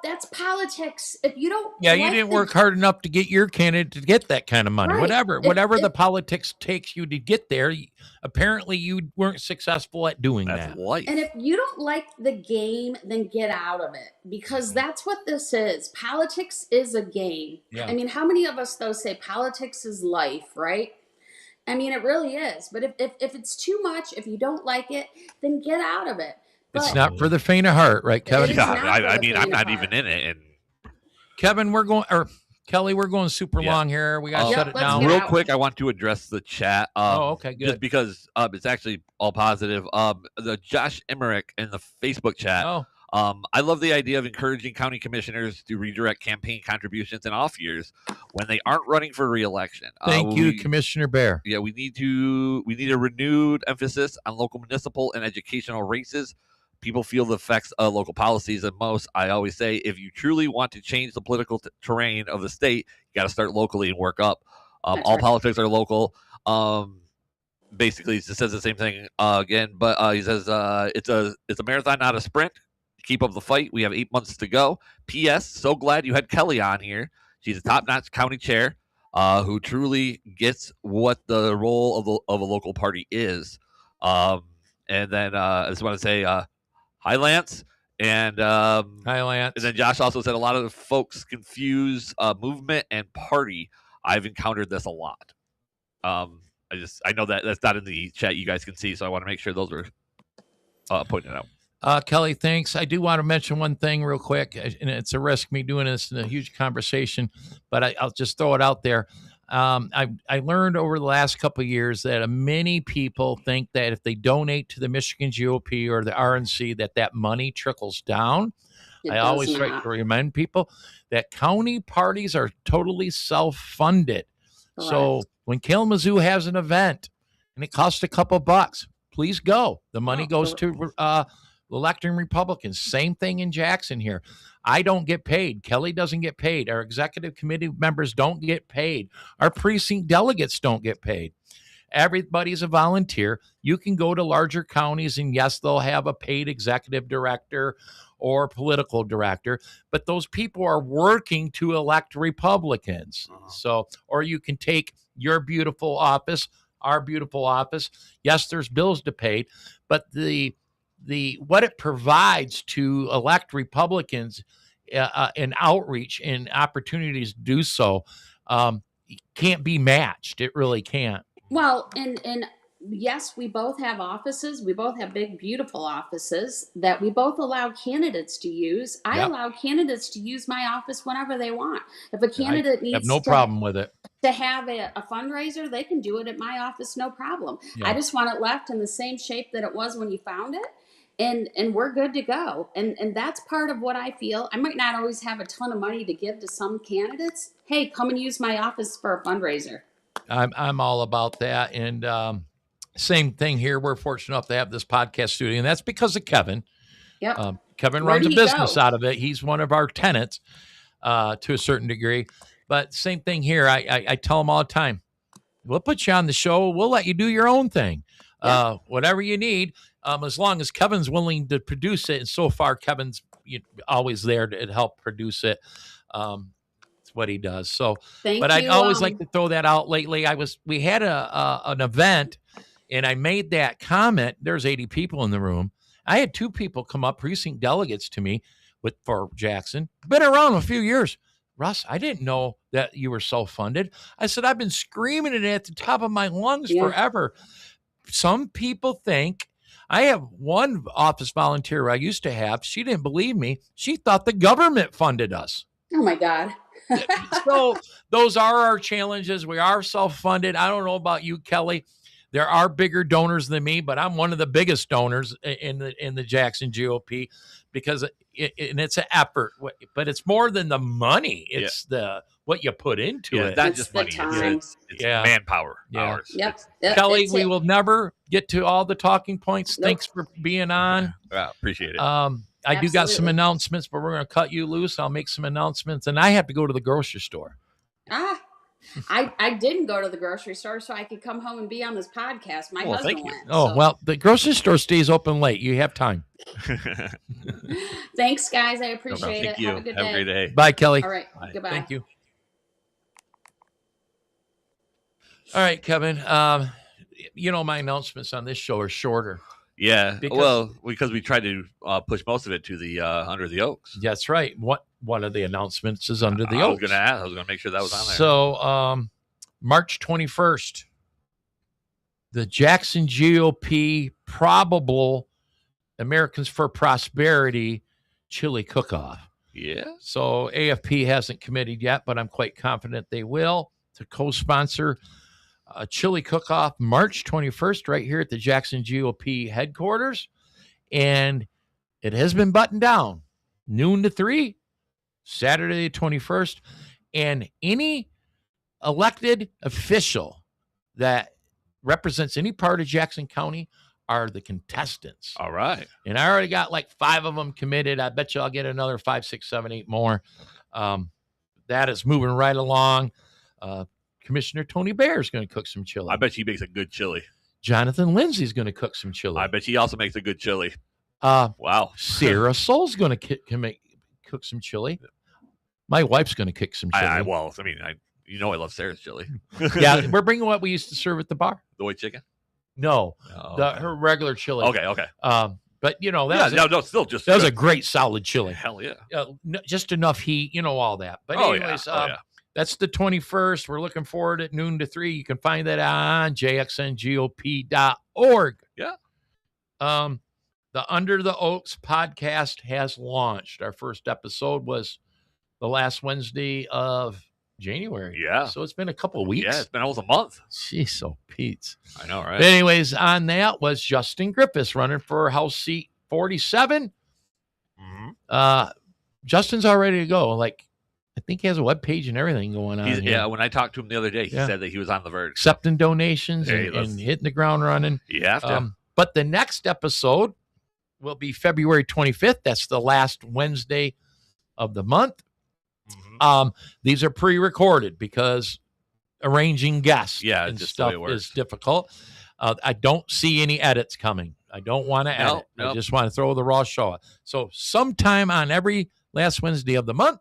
That's politics. If you don't, Yeah, you didn't work hard enough to get your candidate to get that kind of money. Right. Whatever the politics takes you to get there, apparently you weren't successful at doing that. Life. And if you don't like the game, then get out of it, because that's what this is. Politics is a game. Yeah. I mean, how many of us, though, say politics is life, right? I mean, it really is. But if it's too much, if you don't like it, then get out of it. It's not for the faint of heart, right, Kevin? Yeah, I mean, I'm not even in it. And Kevin, Kelly, we're going super long here. We got to shut it down. Real quick, I want to address the chat. Okay, good. Just because it's actually all positive. The Josh Emmerich in the Facebook chat. I love the idea of encouraging county commissioners to redirect campaign contributions in off years when they aren't running for re-election. Thank you, Commissioner Bear. Yeah, we need a renewed emphasis on local municipal and educational races. People feel the effects of local policies, and I always say, if you truly want to change the political terrain of the state, you got to start locally and work up. All politics are local. Basically, he says the same thing again, but he says it's a marathon, not a sprint. Keep up the fight. We have 8 months to go. P.S. So glad you had Kelly on here. She's a top-notch county chair who truly gets what the role of a local party is. And then I just want to say, hi, Lance. And hi, Lance. And then Josh also said a lot of folks confuse movement and party. I've encountered this a lot. I know that that's not in the chat you guys can see, so I want to make sure those are pointed out. Kelly, thanks. I do want to mention one thing real quick, and it's a risk me doing this in a huge conversation, but I'll just throw it out there. I learned over the last couple of years that many people think that if they donate to the Michigan GOP or the RNC, that money trickles down. I always try to remind people that county parties are totally self-funded. Correct. So when Kalamazoo has an event and it costs a couple bucks, please go. The money goes to electing Republicans. Same thing in Jackson here. I don't get paid. Kelly doesn't get paid. Our executive committee members don't get paid. Our precinct delegates don't get paid. Everybody's a volunteer. You can go to larger counties, and yes, they'll have a paid executive director or political director, but those people are working to elect Republicans. So, or you can take your beautiful office, our beautiful office. Yes, there's bills to pay, but the what it provides to elect Republicans in outreach and opportunities to do so can't be matched. It really can't. Well, and yes, we both have offices. We both have big, beautiful offices that we both allow candidates to use. I allow candidates to use my office whenever they want. If a candidate needs have no problem with it to have a fundraiser, they can do it at my office, no problem. I just want it left in the same shape that it was when you found it. And we're good to go. And that's part of what I feel. I might not always have a ton of money to give to some candidates. Hey, come and use my office for a fundraiser. I'm all about that. And same thing here. We're fortunate enough to have this podcast studio, and that's because of Kevin. Yep. Kevin runs a business out of it. He's one of our tenants to a certain degree. But same thing here. I tell them all the time, we'll put you on the show. We'll let you do your own thing. Whatever you need. As long as Kevin's willing to produce it, and so far Kevin's always there to help produce it. It's what he does. So, I'd always like to throw that out. Lately, we had an event, and I made that comment. There's 80 people in the room. I had 2 people come up, precinct delegates to me for Jackson. Been around a few years. Russ, I didn't know that you were self-funded. I said, I've been screaming it at the top of my lungs forever. Some people think. I have one office volunteer I used to have. She didn't believe me. She thought the government funded us. Oh, my God. So those are our challenges. We are self-funded. I don't know about you, Kelly. There are bigger donors than me, but I'm one of the biggest donors in the Jackson GOP because and it's an effort, but it's more than the money. It's the what you put into it. It's not It's just the money. time. It's manpower. Hours. Yep. Kelly, we will never get to all the talking points. Nope. Thanks for being on. Yeah, appreciate it. I do got some Absolutely. announcements, but we're going to cut you loose. I'll make some announcements, and I have to go to the grocery store. I didn't go to the grocery store so I could come home and be on this podcast. My husband thank you. went. Oh, so. well, the grocery store stays open late. You have time. Thanks, guys. I appreciate Thank it. you. Have a good Have day. a great day. Bye, Kelly. All right. Bye. Goodbye. Thank you. All right, Kevin. My announcements on this show are shorter. Yeah. Because we tried to push most of it to the Under the Oaks. That's right. One of the announcements is Under the I was Oaks. I was gonna make sure that was on there. So, March 21st, the Jackson GOP probable Americans for Prosperity chili cook-off. Yeah. So AFP hasn't committed yet, but I'm quite confident they will to co-sponsor a chili cook-off March 21st right here at the Jackson GOP headquarters. And it has been buttoned down noon to 3, Saturday the 21st. And any elected official that represents any part of Jackson County are the contestants. All right. And I already got like 5 of them committed. I bet you I'll get another 5, 6, 7, 8 more. That is moving right along. Commissioner Tony Bear is going to cook some chili. I bet he makes a good chili. Jonathan Lindsay's going to cook some chili. I bet he also makes a good chili. Wow. Sarah Soul's going to cook some chili. My wife's going to cook some chili. I love Sarah's chili. Yeah, we're bringing what we used to serve at the bar. The white chicken? No, Oh, her regular chili. Okay. But that was a great solid chili. Hell yeah. Just enough heat, all that. But anyways, that's the 21st. We're looking forward at noon to 3. You can find that on jxngop.org. Yeah. The Under the Oaks podcast has launched. Our first episode was the last Wednesday of January. Yeah. So it's been a couple of weeks. Yeah, it's been almost a month. Jeez, so Pete's. I know, right? But anyways, on that was Justin Griffiths running for House seat 47. Mm-hmm. Justin's all ready to go. I think he has a web page and everything going on. Yeah, when I talked to him the other day, he said that he was on the verge. Accepting donations and hitting the ground running. You have to. But the next episode will be February 25th. That's the last Wednesday of the month. Mm-hmm. These are pre-recorded because arranging guests and stuff is difficult. I don't see any edits coming. I don't want to edit. Nope. I just want to throw the raw show. So sometime on every last Wednesday of the month,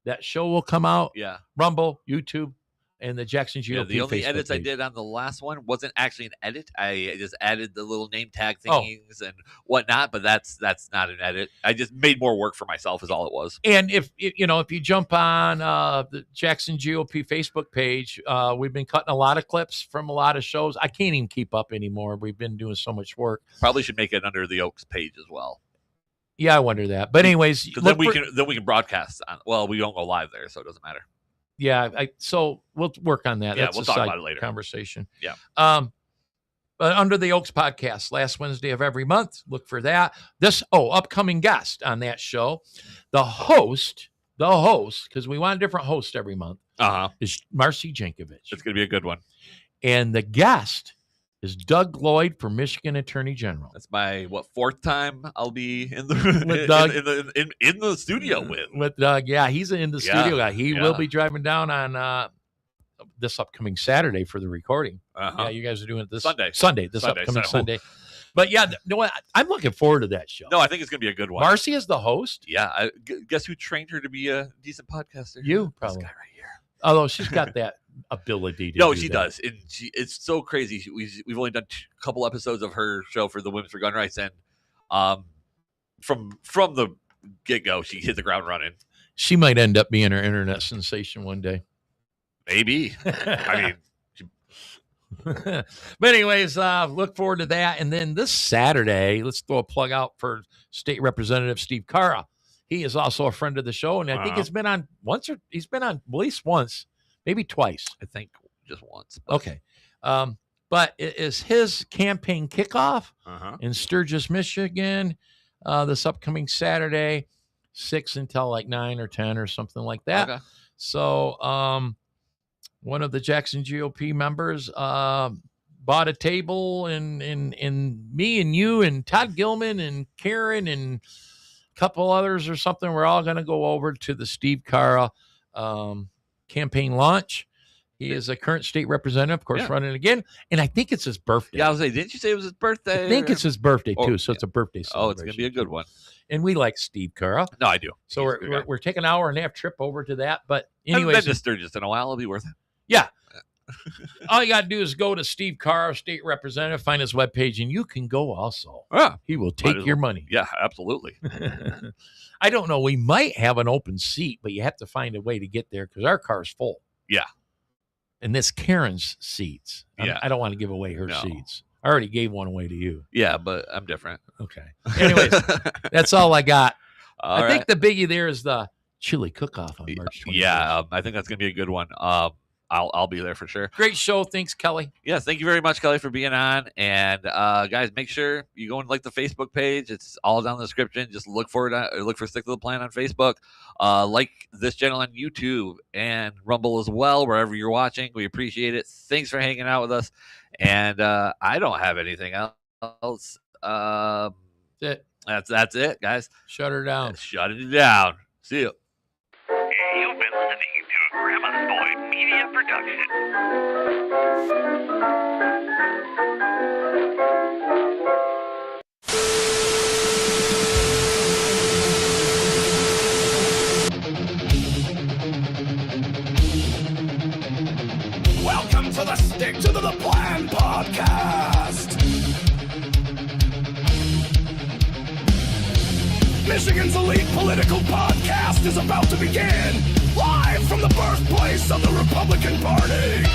that show will come out. Yeah. Rumble, YouTube, and the Jackson GOP the only Facebook edits page. I did on the last one wasn't actually an edit. I just added the little name tag things and whatnot, but that's not an edit. I just made more work for myself is all it was. And if you jump on the Jackson GOP Facebook page, we've been cutting a lot of clips from a lot of shows. I can't even keep up anymore. We've been doing so much work. Probably should make it Under the Oaks page as well. Yeah, I wonder that. But anyways, then we can broadcast on. Well, we don't go live there, so it doesn't matter. Yeah, so we'll work on that. Yeah, That's we'll talk about it later. Conversation. Yeah. But Under the Oaks podcast, last Wednesday of every month. Look for that. Upcoming guest on that show, the host, because we want a different host every month. Is Marcy Jankovich. It's going to be a good one. And the guest is Doug Lloyd for Michigan Attorney General. That's my 4th time I'll be in the with Doug, in the studio with Doug. Yeah, he's in the studio guy. He will be driving down on this upcoming Saturday for the recording. Yeah, you guys are doing it this Sunday. Upcoming Sunday. But yeah, I'm looking forward to that show. No, I think it's going to be a good one. Marcy is the host. Yeah, guess who trained her to be a decent podcaster? You probably. This guy right here. Although she's got that ability to she that. does. And it's so crazy. We've only done a couple episodes of her show for the Women's for Gun Rights, and from the get-go, she hit the ground running. She might end up being our internet sensation one day. Maybe. I mean, but anyways, look forward to that. And then this Saturday, let's throw a plug out for State Representative Steve Cara. He is also a friend of the show, and I think he's been on at least once, maybe twice. I think just once. Okay. But it is his campaign kickoff Uh-huh. in Sturgis, Michigan, this upcoming Saturday, 6 until like 9 or 10 or something like that. Okay. So one of the Jackson GOP members bought a table, and me and you and Todd Gilman and Karen and a couple others or something, we're all going to go over to the Steve Carra campaign launch. He is a current state representative, of course, running again. And I think it's his birthday. Yeah, I was saying, didn't you say it was his birthday? I think it's his birthday, too. So it's a birthday celebration. Oh, it's going to be a good one. And we like Steve Carra. No, I do. So we're taking an hour and a half trip over to that. But I haven't anyways. been to Sturgis in a while. It'll be worth it. Yeah. All you got to do is go to Steve Carra, state representative, find his webpage, and you can go also. Yeah. He will take your money. Yeah, absolutely. I don't know. We might have an open seat, but you have to find a way to get there because our car's full. Yeah. And this Karen's seats. Yeah. I don't want to give away her seats. I already gave one away to you. Yeah, but I'm different. Okay. Anyways, that's all I got. I think the biggie there is the chili cook-off on March 21st. Yeah, I think that's going to be a good one. I'll be there for sure. Great show. Thanks, Kelly. Yes, thank you very much, Kelly, for being on. And guys, make sure you go and like the Facebook page. It's all down in the description. Just look for it. Look for Stick to the Plan on Facebook. Like this channel on YouTube and Rumble as well, wherever you're watching. We appreciate it. Thanks for hanging out with us. And I don't have anything else. That's it. That's it, guys. Shut her down. Shut it down. See you. You've been listening to a Grandma's Boy Media Production. Welcome to the Stick to the Plan podcast. Michigan's elite political podcast is about to begin, live from the birthplace of the Republican Party.